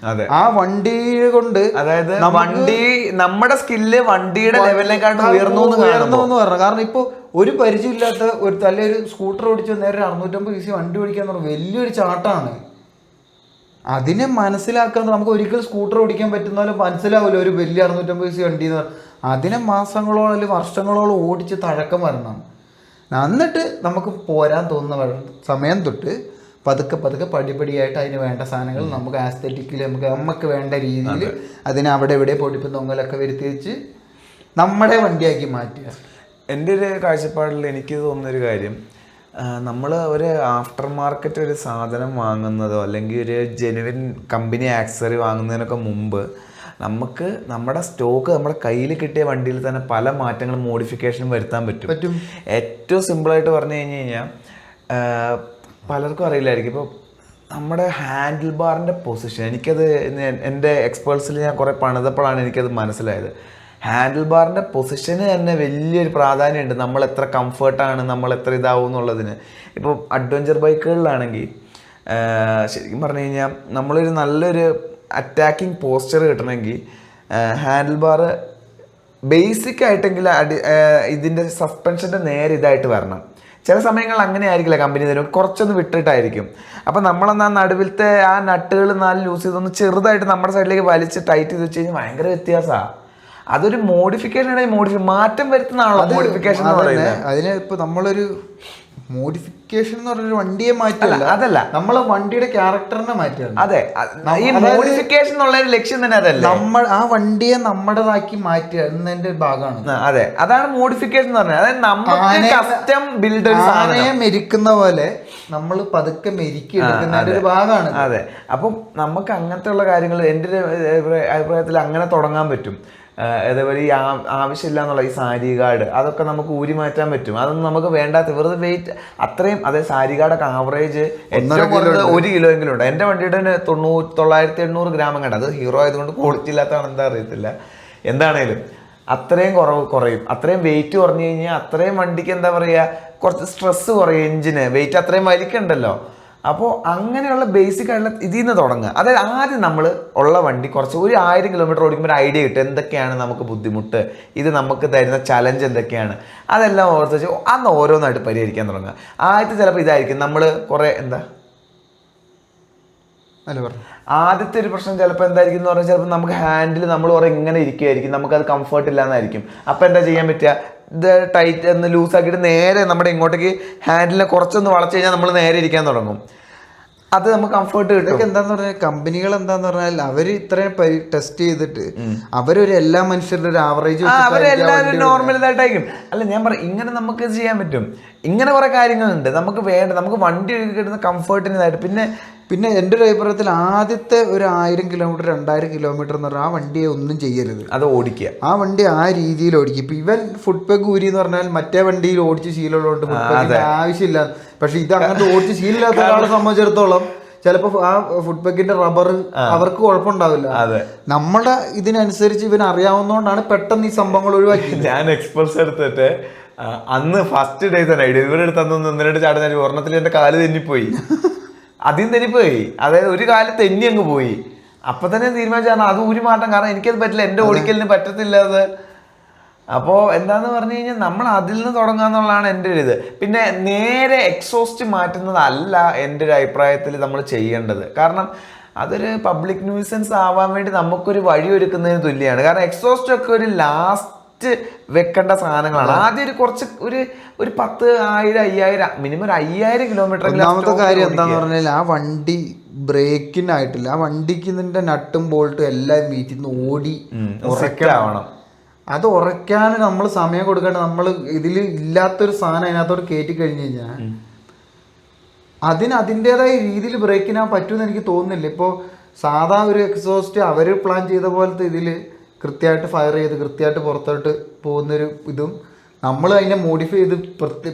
ആ വണ്ടി കൊണ്ട് അതായത് വണ്ടി നമ്മുടെ സ്കില്ല് വണ്ടിയുടെ ലെവലിനെക്കാട്ടും ഉയർന്നു എന്ന് പറഞ്ഞു. കാരണം ഇപ്പോൾ ഒരു പരിചയമില്ലാത്ത ഒരു സ്കൂട്ടർ ഓടിച്ച് നേരെ 650 cc വണ്ടി ഓടിക്കാന്ന് പറഞ്ഞാൽ വലിയൊരു ചാട്ടാണ്. അതിനെ മനസ്സിലാക്കാൻ നമുക്ക് ഒരിക്കലും സ്കൂട്ടർ ഓടിക്കാൻ പറ്റുന്ന പോലെ മനസ്സിലാവില്ല ഒരു വലിയ 650 cc വണ്ടി എന്ന് പറഞ്ഞാൽ. അതിനെ മാസങ്ങളോളം അല്ലെങ്കിൽ വർഷങ്ങളോളം ഓടിച്ച് തഴക്കം വരണം. എന്നിട്ട് നമുക്ക് പോരാൻ തോന്നുന്ന സമയം തൊട്ട് പതുക്കെ പടിപടിയായിട്ട് അതിന് വേണ്ട സാധനങ്ങൾ നമുക്ക് ആസ്തെറ്റിക്കലി നമുക്ക് വേണ്ട രീതിയിൽ അതിനെ അവിടെ ഇവിടെ പൊടിപ്പ് തൊങ്ങലൊക്കെ വരുത്തി വെച്ച് നമ്മുടെ വണ്ടിയാക്കി മാറ്റുക. എൻ്റെ ഒരു കാഴ്ചപ്പാടിൽ എനിക്ക് തോന്നുന്നൊരു കാര്യം, നമ്മൾ ഒരു ആഫ്റ്റർ മാർക്കറ്റ് ഒരു സാധനം വാങ്ങുന്നതോ അല്ലെങ്കിൽ ഒരു ജെനുവിൻ കമ്പനി ആക്സറി വാങ്ങുന്നതിനൊക്കെ മുമ്പ് നമുക്ക് നമ്മുടെ സ്റ്റോക്ക് നമ്മുടെ കയ്യിൽ കിട്ടിയ വണ്ടിയിൽ തന്നെ പല മാറ്റങ്ങളും മോഡിഫിക്കേഷനും വരുത്താൻ പറ്റും. ഏറ്റവും സിമ്പിളായിട്ട് പറഞ്ഞു കഴിഞ്ഞാൽ പലർക്കും അറിയില്ലായിരിക്കും, ഇപ്പോൾ നമ്മുടെ ഹാൻഡിൽ ബാറിൻ്റെ പൊസിഷൻ, എനിക്കത് എൻ്റെ എക്സ്പേർട്സിൽ ഞാൻ കുറേ പണിതപ്പോഴാണ് എനിക്കത് മനസ്സിലായത്. ഹാൻഡിൽ ബാറിൻ്റെ പൊസിഷന് തന്നെ വലിയൊരു പ്രാധാന്യമുണ്ട്. നമ്മൾ എത്ര കംഫർട്ടാണ്, നമ്മൾ എത്ര ഇതാവും എന്നുള്ളതിന്. ഇപ്പോൾ അഡ്വഞ്ചർ ബൈക്കുകളിലാണെങ്കിൽ ശരിക്കും പറഞ്ഞു കഴിഞ്ഞാൽ നമ്മളൊരു നല്ലൊരു അറ്റാക്കിംഗ് പോസ്ചർ കിട്ടണമെങ്കിൽ ഹാൻഡിൽ ബാർ ബേസിക് ആയിട്ടെങ്കിൽ ഇതിൻ്റെ സസ്പെൻഷൻ്റെ നേരെ ഇതായിട്ട് വരണം. ചില സമയങ്ങളിൽ അങ്ങനെ ആയിരിക്കില്ല, കമ്പനി തരും കുറച്ചൊന്ന് വിട്ടിട്ടായിരിക്കും. അപ്പം നമ്മളെന്നാ നടുവിലത്തെ ആ നട്ടുകൾ 4 ലൂസ് ചെയ്തൊന്ന് ചെറുതായിട്ട് നമ്മുടെ സൈഡിലേക്ക് വലിച്ച് ടൈറ്റ് ചെയ്ത് വെച്ച് കഴിഞ്ഞാൽ ഭയങ്കര വ്യത്യാസമാണ്. അതൊരു മോഡിഫിക്കേഷൻ മാറ്റം വരുത്തുന്നതാണല്ലോ മോഡിഫിക്കേഷൻ എന്ന് പറയുന്നത്. അതിന് ഇപ്പോൾ നമ്മളൊരു മോഡിഫിക്കേഷൻ എന്ന് പറഞ്ഞൊരു വണ്ടിയെ മാറ്റില്ല, അതല്ല നമ്മളെ വണ്ടിയുടെ ക്യാരക്ടറിനെ മാറ്റുകയാണ്. അതെ, ഈ മോഡിഫിക്കേഷൻ എന്നുള്ള ഒരു ലക്ഷ്യം തന്നെ അതല്ല, നമ്മൾ ആ വണ്ടിയെ നമ്മുടേതാക്കി മാറ്റുക എന്നതിന്റെ ഭാഗമാണ്. അതെ, അതാണ് മോഡിഫിക്കേഷൻ എന്ന് പറഞ്ഞത്. അതായത് നമുക്ക് കസ്റ്റം ബിൽഡ് ആനയെ മെരിക്കുന്ന പോലെ നമ്മൾ പതുക്കെ മെരുക്കി എടുക്കുന്നതിന്റെ ഒരു ഭാഗമാണ്. അതെ, അപ്പം നമുക്ക് അങ്ങനത്തെ ഉള്ള കാര്യങ്ങൾ എൻ്റെ അഭിപ്രായത്തിൽ അങ്ങനെ തുടങ്ങാൻ പറ്റും. അതേപോലെ ഈ ആവശ്യമില്ല എന്നുള്ള ഈ സാരി കാർഡ് അതൊക്കെ നമുക്ക് ഊരി മാറ്റാൻ പറ്റും. അതൊന്നും നമുക്ക് വേണ്ടാത്ത വെറുതെ വെയിറ്റ് അത്രയും. അതായത് സാരി കാർഡൊക്കെ ആവറേജ് ഏറ്റവും കുറഞ്ഞത് 1 കിലോ എങ്കിലും ഉണ്ട്. എൻ്റെ വണ്ടിയുടെ 900-800 ഗ്രാം കണ്ട. അത് ഹീറോ ആയതുകൊണ്ട് ക്വാളിറ്റി ഇല്ലാത്തതാണ്, എന്താ അറിയത്തില്ല. എന്താണേലും അത്രയും കുറയും. അത്രയും വെയിറ്റ് കുറഞ്ഞു കഴിഞ്ഞാൽ അത്രയും വണ്ടിക്ക് എന്താ പറയുക, കുറച്ച് സ്ട്രെസ് കുറയും, എഞ്ചിന് വെയിറ്റ് അത്രയും വലിക്കണ്ടല്ലോ. അപ്പോൾ അങ്ങനെയുള്ള ബേസിക് ആയിട്ടുള്ള ഇതിൽ നിന്ന് തുടങ്ങുക. അതായത് ആദ്യം നമ്മൾ ഉള്ള വണ്ടി കുറച്ച് ഒരു 1000 കിലോമീറ്റർ ഓടിക്കുമ്പോൾ ഒരു ഐഡിയ കിട്ടും, എന്തൊക്കെയാണ് നമുക്ക് ബുദ്ധിമുട്ട്, ഇത് നമുക്ക് തരുന്ന ചലഞ്ച് എന്തൊക്കെയാണ്, അതെല്ലാം ഓർത്ത് വെച്ച് അന്ന് ഓരോന്നായിട്ട് പരിഹരിക്കാൻ തുടങ്ങുക. ആദ്യത്തെ ചിലപ്പോൾ ഇതായിരിക്കും, നമ്മൾ കുറേ ആദ്യത്തെ ഒരു പ്രശ്നം ചിലപ്പോൾ എന്തായിരിക്കും എന്ന് പറഞ്ഞാൽ ചിലപ്പോൾ നമുക്ക് ഹാൻഡിൽ നമ്മൾ കുറേ ഇങ്ങനെ ഇരിക്കുമായിരിക്കും, നമുക്കത് കംഫർട്ട് ഇല്ലാന്നായിരിക്കും. അപ്പോൾ എന്താ ചെയ്യാൻ പറ്റുക, ഇത് ടൈറ്റ് ഒന്ന് ലൂസാക്കിയിട്ട് നേരെ നമ്മുടെ ഇങ്ങോട്ടേക്ക് ഹാൻഡിലിനെ കുറച്ചൊന്ന് വളച്ച് കഴിഞ്ഞാൽ നമ്മൾ നേരെ ഇരിക്കാൻ തുടങ്ങും. അത് നമുക്ക് കംഫർട്ട് കിട്ടും. എന്താന്ന് പറഞ്ഞാൽ കമ്പനികൾ എന്താന്ന് പറഞ്ഞാൽ അവർ ഇത്രയും ടെസ്റ്റ് ചെയ്തിട്ട് അവരൊരു എല്ലാ മനുഷ്യരുടെ ഒരു ആവറേജ് അവരെല്ലാവരും നോർമൽ ഇതായിട്ടായിരിക്കും. അല്ല, ഞാൻ പറയും ഇങ്ങനെ നമുക്ക് ഇത് ചെയ്യാൻ പറ്റും. ഇങ്ങനെ കുറെ കാര്യങ്ങളുണ്ട് നമുക്ക് വേണ്ട, നമുക്ക് വണ്ടി കിട്ടുന്ന കംഫർട്ടിന് ഇതായിട്ട്. പിന്നെ പിന്നെ എൻ്റെ ഒരു അഭിപ്രായത്തിൽ ആദ്യത്തെ ഒരു 1000 കിലോമീറ്റർ 2000 കിലോമീറ്റർ എന്ന് പറഞ്ഞാൽ ആ വണ്ടിയെ ഒന്നും ചെയ്യരുത്, അത് ഓടിക്കുക. ആ വണ്ടി ആ രീതിയിൽ ഓടിക്കുക. ഇപ്പം ഇവൻ ഫുഡ് പെഗ് ഊരി എന്ന് പറഞ്ഞാൽ മറ്റേ വണ്ടിയിൽ ഓടിച്ച് ശീലമുള്ളതുകൊണ്ട് ഫുഡ് പെഗിന്റെ ആവശ്യമില്ല. പക്ഷെ ഇത് അങ്ങനത്തെ ഓടിച്ച് ശീലമില്ലാത്ത ഒരാളെ സംബന്ധിച്ചിടത്തോളം ചിലപ്പോൾ ആ ഫുഡ് പെഗിന്റെ റബ്ബർ അവർക്ക് കുഴപ്പമുണ്ടാവില്ല. നമ്മുടെ ഇതിനനുസരിച്ച് ഇവൻ അറിയാവുന്നതുകൊണ്ടാണ് പെട്ടെന്ന് ഈ സംഭവങ്ങൾ ഒഴിവാക്കി. ഞാൻ എക്സ്പൾസ് എടുത്തിട്ട് അന്ന് ഫസ്റ്റ് ഡേ തന്നെ ഡെലിവറി എടുത്ത് അന്ന് 1-2 ചാടുന്ന ഒരെണ്ണത്തിൽ എൻ്റെ കാല് തെന്നിപ്പോയി, ആദ്യം തെന്നിപ്പോയി. അതായത് ഒരു കാല് തെന്നി അങ്ങ് പോയി. അപ്പൊ തന്നെ തീരുമാനിച്ചാണ് അത് ഊരി മാറ്റാൻ, കാരണം എനിക്കത് പറ്റില്ല, എൻ്റെ ഓടിക്കലിന് പറ്റത്തില്ല അത്. അപ്പോൾ എന്താന്ന് പറഞ്ഞു കഴിഞ്ഞാൽ നമ്മൾ അതിൽ നിന്ന് തുടങ്ങാന്നുള്ളതാണ് എൻ്റെ ഒരു ഇത്. പിന്നെ നേരെ എക്സോസ്റ്റ് മാറ്റുന്നതല്ല എൻ്റെ ഒരു അഭിപ്രായത്തിൽ നമ്മൾ ചെയ്യേണ്ടത്. കാരണം അതൊരു പബ്ലിക് ന്യൂസൻസ് ആവാൻ വേണ്ടി നമുക്കൊരു വഴി ഒരുക്കുന്നതിന് തുല്യമാണ്. കാരണം എക്സോസ്റ്റ് ഒക്കെ ഒരു ലാസ്റ്റ് വെക്കേണ്ട സാധനങ്ങളാണ്. ആദ്യം ഒരു കുറച്ച് ഒരു 10,000 5,000 മിനിമം 5,000 കിലോമീറ്റർ. ഒന്നാമത്തെ കാര്യം എന്താന്ന് പറഞ്ഞാൽ ആ വണ്ടി ബ്രേക്കിനായിട്ടില്ല, ആ വണ്ടിക്ക് ഇതിന്റെ നട്ടും ബോൾട്ടും എല്ലാം വീട്ടിൽ നിന്ന് ഓടി ഉറക്കാവണം. അത് ഉറക്കാൻ നമ്മൾ സമയം കൊടുക്കാണ്ട് നമ്മൾ ഇതിൽ ഇല്ലാത്തൊരു സാധനം അതിനകത്തോട് കയറ്റി കഴിഞ്ഞ് കഴിഞ്ഞാൽ അതിൻ്റെതായ രീതിയിൽ ബ്രേക്കിനാൻ പറ്റുമെന്ന് എനിക്ക് തോന്നുന്നില്ല. ഇപ്പോൾ സാധാ ഒരു എക്സോസ്റ്റ് അവർ പ്ലാൻ ചെയ്ത പോലത്തെ ഇതിൽ കൃത്യമായിട്ട് ഫയർ ചെയ്ത് കൃത്യമായിട്ട് പുറത്തോട്ട് പോകുന്നൊരു ഇതും നമ്മൾ അതിനെ മോഡിഫൈ ചെയ്ത്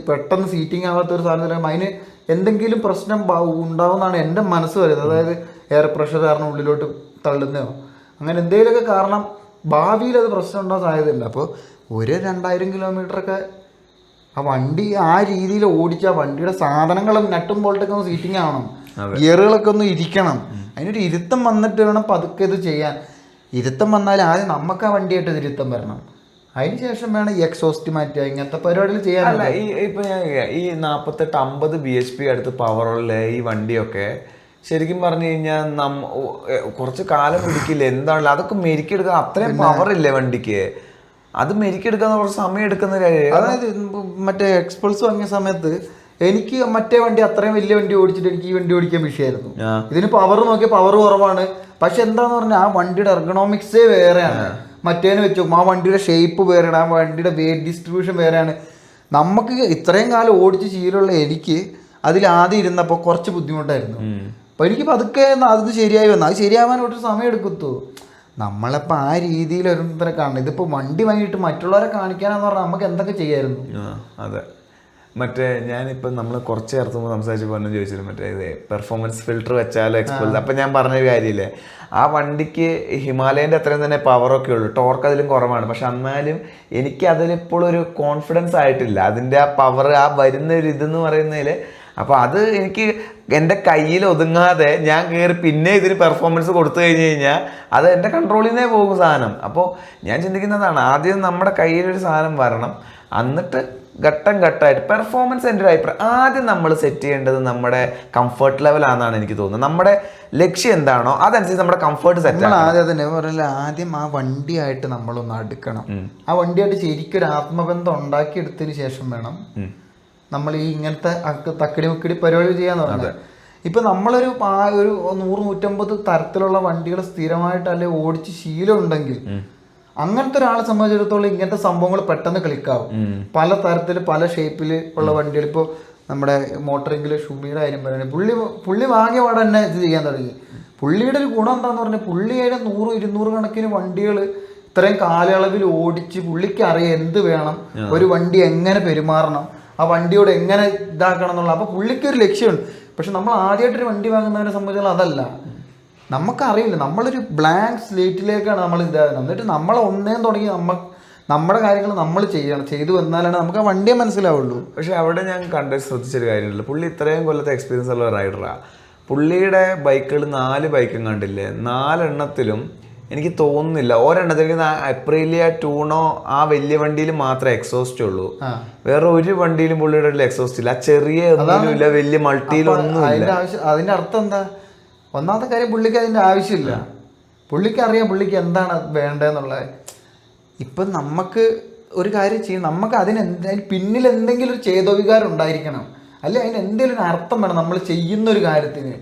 പെട്ടെന്ന് സീറ്റിംഗ് ആവാത്തൊരു സാധനം അതിന് എന്തെങ്കിലും പ്രശ്നം ഉണ്ടാവുമെന്നാണ് എൻ്റെ മനസ്സ് വരുന്നത്. അതായത് എയർ പ്രഷർ കാരണം ഉള്ളിലോട്ട് തള്ളുന്നതോ അങ്ങനെ എന്തെങ്കിലുമൊക്കെ കാരണം ഭാവിയിൽ അത് പ്രശ്നം ഉണ്ടാകാൻ സാധ്യതയില്ല. അപ്പോൾ ഒരു 2000 കിലോമീറ്ററൊക്കെ ആ വണ്ടി ആ രീതിയിൽ ഓടിച്ച വണ്ടിയുടെ സാധനങ്ങളും നട്ടും ബോൾട്ടൊക്കെ ഒന്ന് സീറ്റിംഗ് ആവണം, ഗിയറുകളൊക്കെ ഒന്ന് ഇരിക്കണം, അതിനൊരു ഇരുത്തം വന്നിട്ട് വേണം പതുക്കെ ഇത് ചെയ്യാൻ. ഇരുത്തം വന്നാൽ ആദ്യം നമുക്ക് ആ വണ്ടിയായിട്ട് ഇരുത്തം വരണം, അതിന് ശേഷം വേണം ഈ എക്സോസ്റ്റ് മാറ്റുക, ഇങ്ങനത്തെ പരിപാടികൾ ചെയ്യാനല്ല. ഇപ്പൊ ഞാൻ ഈ 48-50 bhp അടുത്ത് പവറുള്ള ഈ വണ്ടിയൊക്കെ ശരിക്കും പറഞ്ഞു കഴിഞ്ഞാൽ കുറച്ച് കാലം പിടിക്കില്ല. എന്താണല്ലോ അതൊക്കെ മെരുക്കിയെടുക്കാൻ അത്രയും പവറില്ലേ വണ്ടിക്ക്, അത് മെരുക്കിയെടുക്കാൻ കുറച്ച് സമയം എടുക്കുന്ന കാര്യം. അതായത് മറ്റേ എക്സ്പൾസ് വാങ്ങിയ സമയത്ത് എനിക്ക് മറ്റേ വണ്ടി അത്രയും വലിയ വണ്ടി ഓടിച്ചിട്ട് എനിക്ക് ഈ വണ്ടി ഓടിക്കാൻ വിഷയമായിരുന്നു. ഇതിന് പവർ നോക്കിയാൽ പവർ കുറവാണ്, പക്ഷെ എന്താന്ന് പറഞ്ഞാൽ ആ വണ്ടിയുടെ എർഗണോമിക്സേ വേറെയാണ്. മറ്റേന്ന് വെച്ചു ആ വണ്ടിയുടെ ഷേപ്പ് വേറെയാണ്, ആ വണ്ടിയുടെ വെയിറ്റ് ഡിസ്ട്രിബ്യൂഷൻ വേറെയാണ്. നമുക്ക് ഇത്രയും കാലം ഓടിച്ച് ശീലമുള്ള എനിക്ക് അതിൽ ആദ്യം ഇരുന്നപ്പോൾ കുറച്ച് ബുദ്ധിമുട്ടായിരുന്നു. അപ്പോൾ എനിക്ക് പതുക്കെ അത് ശരിയായി വന്നു, അത് ശരിയാവാൻ ഒട്ടും സമയം എടുക്കത്തു. നമ്മളപ്പോൾ ആ രീതിയിൽ ഓരോരുത്തരെ കാണണം. ഇതിപ്പോൾ വണ്ടി വാങ്ങിയിട്ട് മറ്റുള്ളവരെ കാണിക്കാനെന്ന് പറഞ്ഞാൽ നമുക്ക് എന്തൊക്കെ ചെയ്യായിരുന്നു. അതെ, മറ്റേ ഞാനിപ്പോൾ നമ്മൾ കുറച്ച് ചേർത്തുമ്പോൾ സംസാരിച്ചപ്പോൾ തന്നെ ചോദിച്ചിരുന്നു മറ്റേ ഇത് പെർഫോമൻസ് ഫിൽറ്റർ വെച്ചാൽ എക്സ്പോസ്. അപ്പം ഞാൻ പറഞ്ഞൊരു കാര്യമില്ലേ, ആ വണ്ടിക്ക് ഹിമാലയൻ്റെ അത്രയും തന്നെ പവറൊക്കെ ഉള്ളൂ, ടോർക്ക് അതിലും കുറവാണ്. പക്ഷെ എന്നാലും എനിക്ക് അതിലിപ്പോൾ ഒരു കോൺഫിഡൻസ് ആയിട്ടില്ല, അതിൻ്റെ ആ പവർ ആ വരുന്ന ഒരു ഇതെന്ന് പറയുന്നതിൽ. അപ്പോൾ അത് എനിക്ക് എൻ്റെ കയ്യിൽ ഒതുങ്ങാതെ ഞാൻ കയറി പിന്നെ ഇതിന് പെർഫോമൻസ് കൊടുത്തു കഴിഞ്ഞ് കഴിഞ്ഞാൽ അത് എൻ്റെ കൺട്രോളിൽ നിന്നേ പോകും സാധനം. അപ്പോൾ ഞാൻ ചിന്തിക്കുന്നതാണ് ആദ്യം നമ്മുടെ കയ്യിലൊരു സാധനം വരണം, എന്നിട്ട് ഘട്ടം ഘട്ടമായിട്ട് പെർഫോമൻസ്. എൻ്റെ ഒരു അഭിപ്രായം ആദ്യം നമ്മൾ സെറ്റ് ചെയ്യേണ്ടത് നമ്മുടെ കംഫർട്ട് ലെവലാണെന്നാണ് എനിക്ക് തോന്നുന്നത്. നമ്മുടെ ലക്ഷ്യം എന്താണോ അതനുസരിച്ച് നമ്മുടെ കംഫർട്ട് സെറ്റ് ആണ്. ആദ്യം തന്നെ പറഞ്ഞില്ല, ആദ്യം ആ വണ്ടിയായിട്ട് നമ്മളൊന്ന് അടുക്കണം. ആ വണ്ടിയായിട്ട് ശരിക്കും ഒരു ആത്മബന്ധം ഉണ്ടാക്കിയെടുത്തതിന് ശേഷം വേണം നമ്മൾ ഈ ഇങ്ങനത്തെ തക്കടി മുക്കടി പരിപാടി ചെയ്യാന്ന് പറഞ്ഞത്. ഇപ്പം നമ്മളൊരു 100-150 തരത്തിലുള്ള വണ്ടികൾ സ്ഥിരമായിട്ട് അല്ലെങ്കിൽ ഓടിച്ച് ശീലം ഉണ്ടെങ്കിൽ അങ്ങനത്തെ ഒരാളെ സംബന്ധിച്ചിടത്തോളം ഇങ്ങനത്തെ സംഭവങ്ങൾ പെട്ടെന്ന് ക്ലിക്കാവും. പല തരത്തിൽ പല ഷേപ്പിൽ ഉള്ള വണ്ടികൾ. ഇപ്പോൾ നമ്മുടെ മോട്ടറിങ്ങിൽ ഷുമിയുടെ കാര്യം പറയുന്നത്, പുള്ളി വാങ്ങിയ പാടെ തന്നെ ഇത് ചെയ്യാൻ തുടങ്ങി. പുള്ളിയുടെ ഒരു ഗുണം എന്താന്ന് പറഞ്ഞാൽ പുള്ളിയുടെ 100-200 കണക്കിന് വണ്ടികൾ ഇത്രയും കാലയളവിൽ ഓടിച്ച് പുള്ളിക്ക് അറിയാം എന്ത് വേണം, ഒരു വണ്ടി എങ്ങനെ പെരുമാറണം, ആ വണ്ടിയോട് എങ്ങനെ ഇതാക്കണം എന്നുള്ള. അപ്പോൾ പുള്ളിക്കൊരു ലക്ഷ്യമുണ്ട്. പക്ഷെ നമ്മൾ ആദ്യമായിട്ടൊരു വണ്ടി വാങ്ങുന്നവരെ സംബന്ധിച്ചാൽ അതല്ല, നമുക്കറിയില്ല. നമ്മളൊരു ബ്ലാങ്ക് സ്ലേറ്റിലേക്കാണ് നമ്മൾ ഇതാകുന്നത്. എന്നിട്ട് നമ്മൾ ഒന്നേം തുടങ്ങി നമ്മുടെ കാര്യങ്ങൾ നമ്മൾ ചെയ്തു വന്നാലാണ് നമുക്ക് ആ വണ്ടിയെ മനസ്സിലാവുള്ളൂ. പക്ഷെ അവിടെ ഞാൻ ശ്രദ്ധിച്ചൊരു കാര്യമില്ല, പുള്ളി ഇത്രയും കൊല്ലത്തെ എക്സ്പീരിയൻസ് ഉള്ള റൈഡറാണ്. പുള്ളിയുടെ ബൈക്കുകൾ 4 ബൈക്കും കണ്ടില്ലേ, 4 എണ്ണത്തിലും എനിക്ക് തോന്നുന്നില്ല ഒരെണ്ണത്തിൽ അപ്രീലിയ ടൂണോ ആ വലിയ വണ്ടിയിൽ മാത്രമേ എക്സോസ്റ്റ് ഉള്ളൂ. വേറെ ഒരു വണ്ടിയിലും പുള്ളിയുടെ എക്സോസ്റ്റ് ഇല്ല, ചെറിയ ഒന്നുമില്ല, വലിയ മൾട്ടിയിലൊന്നും ഇല്ല. അതിന്റെ അർത്ഥം എന്താ? ഒന്നാമത്തെ കാര്യം പുള്ളിക്ക് അതിന്റെ ആവശ്യമില്ല, പുള്ളിക്ക് അറിയാം പുള്ളിക്ക് എന്താണ് വേണ്ടതെന്നുള്ളത്. ഇപ്പം നമുക്ക് ഒരു കാര്യം ചെയ്യും, നമുക്ക് അതിന് പിന്നിൽ എന്തെങ്കിലും ഒരു ചേതോവികാരം ഉണ്ടായിരിക്കണം, അല്ലെ അതിന് എന്തെങ്കിലും ഒരു അർത്ഥം വേണം നമ്മൾ ചെയ്യുന്നൊരു കാര്യത്തിന്.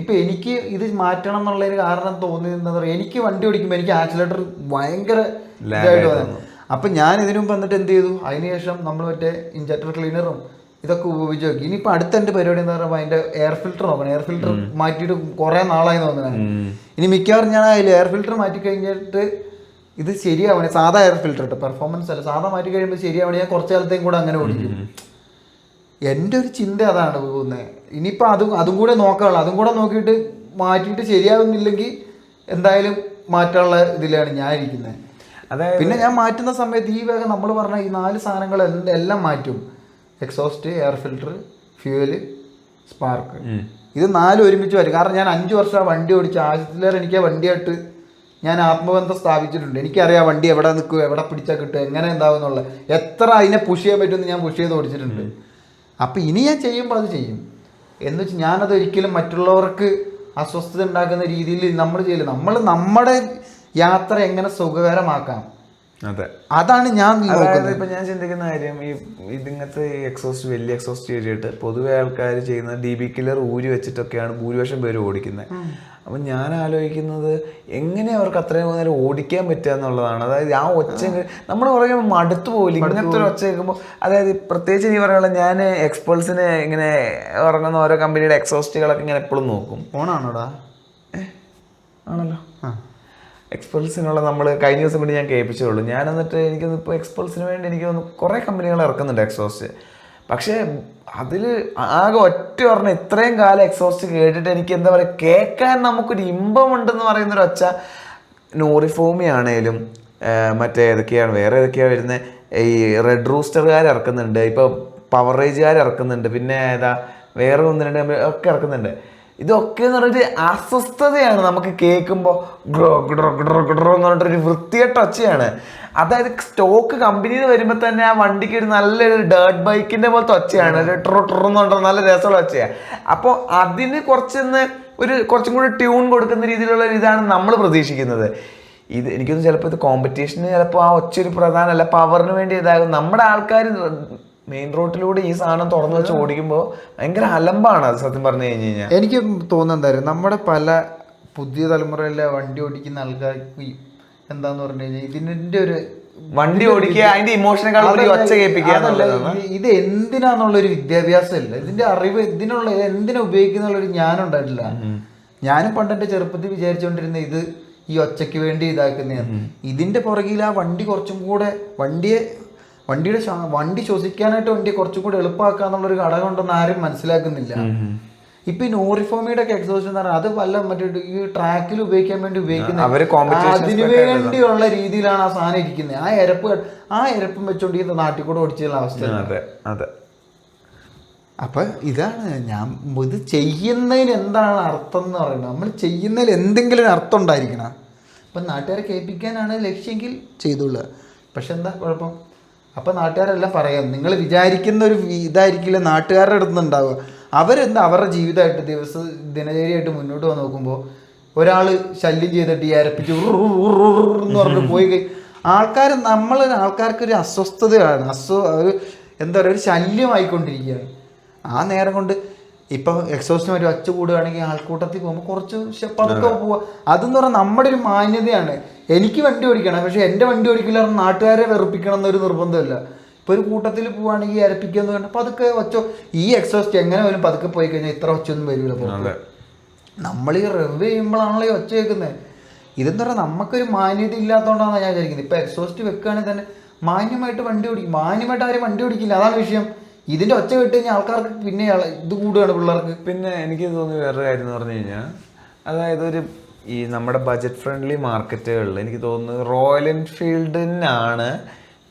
ഇപ്പം എനിക്ക് ഇത് മാറ്റണം എന്നുള്ളൊരു കാരണം തോന്നിയെന്താ പറയുക, എനിക്ക് വണ്ടി ഓടിക്കുമ്പോൾ എനിക്ക് ആക്സിലേറ്റർ ഭയങ്കര ഇതായിട്ട് വന്നു. അപ്പം ഞാൻ ഇതിനു മുമ്പ് വന്നിട്ട് എന്ത് ചെയ്തു, അതിനുശേഷം നമ്മൾ മറ്റേ ഇഞ്ചക്ടർ ക്ലീനറും ഇതൊക്കെ ഉപയോഗിച്ച് നോക്കി. ഇനിയിപ്പോൾ അടുത്ത എൻ്റെ പരിപാടി എന്ന് പറയുമ്പോൾ അതിൻ്റെ എയർ ഫിൽറ്റർ നോക്കണം. എയർ ഫിൽറ്റർ മാറ്റിയിട്ട് കുറേ നാളായി തോന്നുന്നത്. ഇനി മിക്കവാറും ഞാൻ അതിൽ എയർ ഫിൽറ്റർ മാറ്റി കഴിഞ്ഞിട്ട് ഇത് ശരിയാവണേ, സാധാ എയർ ഫിൽറ്റർ ഇട്ട് പെർഫോമൻസ് അല്ല, സാധാ മാറ്റി കഴിയുമ്പോൾ ശരിയാവണേ ഞാൻ കുറച്ച് കാലത്തേക്കും കൂടെ അങ്ങനെ ഓടിക്കും. എൻ്റെ ഒരു ചിന്ത അതാണ് പോകുന്നത്. ഇനിയിപ്പോൾ അതും കൂടെ നോക്കാനുള്ളൂ. അതും കൂടെ നോക്കിയിട്ട് മാറ്റിയിട്ട് ശരിയാവുന്നില്ലെങ്കിൽ എന്തായാലും മാറ്റാനുള്ള ഇതിലാണ് ഞാൻ ഇരിക്കുന്നത്. അതായത് പിന്നെ ഞാൻ മാറ്റുന്ന സമയത്ത് ഈ വേഗം നമ്മൾ പറഞ്ഞ ഈ 4 സാധനങ്ങൾ എല്ലാം മാറ്റും. Exhaust, air filter, fuel, spark, ഇത് 4 ഒരുമിച്ച് വരും. കാരണം ഞാൻ 5 വർഷം വണ്ടി ഓടിച്ച് ആദ്യത്തിലേറെ എനിക്ക് ആ വണ്ടിയായിട്ട് ഞാൻ ആത്മബന്ധം സ്ഥാപിച്ചിട്ടുണ്ട്. എനിക്കറിയാം വണ്ടി എവിടെ നിൽക്കും, എവിടെ പിടിച്ചാൽ കിട്ടും, എങ്ങനെ എന്താവും എന്നുള്ളത്. എത്ര അതിനെ പുഷ് ചെയ്യാൻ പറ്റുമെന്ന് ഞാൻ പുഷ് ചെയ്ത് ഓടിച്ചിട്ടുണ്ട്. അപ്പം ഇനി ഞാൻ ചെയ്യുമ്പോൾ അത് ചെയ്യും എന്ന് വെച്ചാൽ ഞാനത് ഒരിക്കലും മറ്റുള്ളവർക്ക് അസ്വസ്ഥത ഉണ്ടാക്കുന്ന രീതിയിൽ നമ്മൾ ചെയ്യില്ല. നമ്മുടെ യാത്ര എങ്ങനെ സുഖകരമാക്കാം, അതെ, അതാണ് ഞാൻ അതായത് ഇപ്പൊ ഞാൻ ചിന്തിക്കുന്ന കാര്യം, ഇതിങ്ങനത്തെ എക്സോസ്റ്റ് വലിയ എക്സോസ്റ്റ് ചെയ്തിട്ട് പൊതുവെ ആൾക്കാർ ചെയ്യുന്ന DB കില്ലർ ഊരി വെച്ചിട്ടൊക്കെയാണ് ഭൂരിപക്ഷം പേര് ഓടിക്കുന്നത്. അപ്പൊ ഞാൻ ആലോചിക്കുന്നത് എങ്ങനെ അവർക്ക് അത്രയും നേരം ഓടിക്കാൻ പറ്റുക എന്നുള്ളതാണ്. അതായത് ആ ഒച്ച നമ്മൾ പറയുമ്പോൾ മടുത്തു പോകില്ല ഇങ്ങനത്തെ ഒരു ഒച്ച കേൾക്കുമ്പോൾ. അതായത് പ്രത്യേകിച്ച് നീ പറയാനുള്ള ഞാൻ എക്സ്പൾസിന് ഇങ്ങനെ ഇറങ്ങുന്ന ഓരോ കമ്പനിയുടെ എക്സോസ്റ്റുകളൊക്കെ ഇങ്ങനെ എപ്പോഴും നോക്കും. ഓണാണോടാ? ആണല്ലോ. എക്സ്പൾസിനുള്ള നമ്മൾ കഴിഞ്ഞ ദിവസം കൂടി ഞാൻ കേൾപ്പിച്ചുള്ളൂ. ഞാൻ എന്നിട്ട് എനിക്കൊന്ന് ഇപ്പോൾ എക്സ്പൾസിന് വേണ്ടി എനിക്ക് തോന്നുന്നു കുറേ കമ്പനികൾ ഇറക്കുന്നുണ്ട് എക്സോസ്റ്റ്. പക്ഷേ അതിൽ ആകെ ഒറ്റ പറഞ്ഞ ഇത്രയും കാലം എക്സോസ്റ്റ് കേട്ടിട്ട് എനിക്ക് എന്താ പറയുക, കേൾക്കാൻ നമുക്കൊരു ഇമ്പമുണ്ടെന്ന് പറയുന്നൊരു ഒച്ച നോറിഫോമി ആണേലും മറ്റേ ഏതൊക്കെയാണ് വേറെ ഏതൊക്കെയാണ് വരുന്നത്, ഈ റെഡ് റൂസ്റ്ററുകാർ ഇറക്കുന്നുണ്ട്, ഇപ്പോൾ പവർ റേജുകാർ ഇറക്കുന്നുണ്ട്, പിന്നെ ഏതാ വേറെ 1-2 ഒക്കെ ഇറക്കുന്നുണ്ട്. ഇതൊക്കെ എന്ന് പറഞ്ഞിട്ട് അസ്വസ്ഥതയാണ് നമുക്ക് കേൾക്കുമ്പോൾ. ഗ്രോ ഗ്രോ ഗ്രോ ഗ്രോ എന്ന് പറഞ്ഞിട്ടൊരു വൃത്തികെട്ട ഒച്ചയാണ്. അതായത് സ്റ്റോക്ക് കമ്പനിയിൽ നിന്ന് വരുമ്പോൾ തന്നെ ആ വണ്ടിക്ക് ഒരു നല്ലൊരു ഡേർട്ട് ബൈക്കിന്റെ പോലത്തെ ഒച്ചയാണ്, ഒരു ട്രൊന്ന് പറഞ്ഞ നല്ല രസമുള്ള ഒച്ചയാണ്. അപ്പോൾ അതിന് കുറച്ചും കൂടി ട്യൂൺ കൊടുക്കുന്ന രീതിയിലുള്ള ഇതാണ് നമ്മൾ പ്രതീക്ഷിക്കുന്നത്. ഇത് എനിക്കൊന്ന് ചിലപ്പോൾ ഇത് കോമ്പറ്റീഷന് ചിലപ്പോൾ ആ ഒച്ച ഒരു പ്രധാനമല്ല, പവറിന് വേണ്ടി ഇതാകും. നമ്മുടെ ആൾക്കാർ മെയിൻ റോട്ടിലൂടെ ഈ സാധനം തുറന്നു വെച്ച് ഓടിക്കുമ്പോൾ ഭയങ്കര അലമ്പാണ് അത് സത്യം പറഞ്ഞു കഴിഞ്ഞ് കഴിഞ്ഞാൽ. എനിക്ക് തോന്നുന്നത് നമ്മുടെ പല പുതിയ തലമുറയിലെ വണ്ടി ഓടിക്കുന്ന ആൾക്കാർക്ക് എന്താന്ന് പറഞ്ഞു കഴിഞ്ഞാൽ ഇതിന്റെ ഒരു വണ്ടി ഓടിക്കുക, അതിന്റെ ഇമോഷനേക്കാൾ ഒച്ച കേൾപ്പിക്കുക, ഇത് എന്തിനാന്നുള്ളൊരു വിദ്യാഭ്യാസം ഇല്ല, ഇതിന്റെ അറിവ് എന്തിനാ ഉപയോഗിക്കുന്നുള്ളൊരു ജ്ഞാനം ഉണ്ടായിട്ടില്ല. ഞാനും പണ്ട് എൻ്റെ ചെറുപ്പത്തിൽ വിചാരിച്ചുകൊണ്ടിരുന്ന ഇത് ഈ ഒച്ചയ്ക്ക് വേണ്ടി ഇതാക്കുന്നതാണ്. ഇതിന്റെ പുറകിൽ ആ വണ്ടി കുറച്ചും കൂടെ വണ്ടി ശ്വസിക്കാനായിട്ട് വണ്ടി കുറച്ചും കൂടെ എളുപ്പമാക്കുക എന്നുള്ളൊരു ഘടകം ഉണ്ടെന്ന് ആരും മനസ്സിലാക്കുന്നില്ല. ഇപ്പൊ ഈ നോറിഫോമിയുടെ ഒക്കെ എക്സോസ്റ്റ് എന്ന് പറഞ്ഞാൽ അത് വല്ല മറ്റേ ഈ ട്രാക്കിൽ ഉപയോഗിക്കാൻ വേണ്ടി ഉപയോഗിക്കുന്നത്, അതിനു വേണ്ടിയുള്ള രീതിയിലാണ് ആ സാധനം ഇരിക്കുന്നത്. ആ എരപ്പും വെച്ചോണ്ട് ഈ നാട്ടിൽ കൂടെ ഓടിച്ചുള്ള അവസ്ഥ. അപ്പൊ ഇതാണ് ഞാൻ ഇത് ചെയ്യുന്നതിന് എന്താണ് അർത്ഥം എന്ന് പറയുന്നത്. നമ്മൾ ചെയ്യുന്നതിൽ എന്തെങ്കിലും ഒരു അർത്ഥം ഉണ്ടായിരിക്കണം. അപ്പം നാട്ടുകാരെ കേൾപ്പിക്കാനാണ് ലക്ഷ്യമെങ്കിൽ ചെയ്തോളുക. പക്ഷെ എന്താ കുഴപ്പം, അപ്പം നാട്ടുകാരെല്ലാം പറയാം നിങ്ങൾ വിചാരിക്കുന്ന ഒരു ഇതായിരിക്കില്ല നാട്ടുകാരുടെ അടുത്ത് നിന്ന് ഉണ്ടാവുക. അവരെന്താ അവരുടെ ജീവിതമായിട്ട് ദിനചര്യയായിട്ട് മുന്നോട്ട് വന്ന് നോക്കുമ്പോൾ ഒരാൾ ശല്യം ചെയ്തിട്ട് ഈ അരപ്പിച്ച് എന്ന് പറഞ്ഞിട്ട് പോയി ആൾക്കാർക്കൊരു അസ്വസ്ഥതയാണ്, ഒരു എന്താ പറയുക, ഒരു ശല്യമായിക്കൊണ്ടിരിക്കുകയാണ്. ആ നേരം കൊണ്ട് ഇപ്പം എക്സോസ്റ്റിന് ഒരു ഒച്ച കൂടുകയാണെങ്കിൽ ആൾക്കൂട്ടത്തിൽ പോകുമ്പോൾ കുറച്ച് പതുക്കെ പോവുക. അതെന്ന് പറഞ്ഞാൽ നമ്മുടെ ഒരു മാന്യതയാണ്. എനിക്ക് വണ്ടി ഓടിക്കണം, പക്ഷെ എൻ്റെ വണ്ടി ഓടിക്കില്ല നാട്ടുകാരെ വെറുപ്പിക്കണം എന്നൊരു നിർബന്ധമില്ല. ഇപ്പോൾ ഒരു കൂട്ടത്തിൽ പോവുകയാണെങ്കിൽ അരപ്പിക്കുക എന്ന് പറഞ്ഞാൽ പതുക്കെ ഒച്ച, ഈ എക്സോസ്റ്റ് എങ്ങനെ വരും പതുക്കെ പോയി കഴിഞ്ഞാൽ ഇത്ര ഒച്ചയൊന്നും വരില്ല. നമ്മൾ ഈ റിവ് ചെയ്യുമ്പോഴാണല്ലോ ഈ ഒച്ച കേൾക്കുന്നത്. ഇതെന്ന് പറഞ്ഞാൽ നമുക്കൊരു മാന്യത ഇല്ലാത്തതുകൊണ്ടാണ് ഞാൻ വിചാരിക്കുന്നത്. ഇപ്പം എക്സോസ്റ്റ് വെക്കുകയാണെങ്കിൽ തന്നെ മാന്യമായിട്ട് വണ്ടി ഓടിക്കും. മാന്യമായിട്ട് ആരും വണ്ടി ഓടിക്കില്ല, അതാണ് വിഷയം. ഇതിന്റെ ഒച്ച കേട്ട് കഴിഞ്ഞാൽ ആൾക്കാർക്ക് പിന്നെ ഇത് കൂടുകയാണ് പിള്ളേർക്ക്. പിന്നെ എനിക്ക് തോന്നുന്നു വേറൊരു കാര്യം എന്ന് പറഞ്ഞു കഴിഞ്ഞാൽ, അതായത് ഈ നമ്മുടെ ബജറ്റ് ഫ്രണ്ട്ലി മാർക്കറ്റുകളിൽ എനിക്ക് തോന്നുന്നു റോയൽ എൻഫീൽഡിനാണ്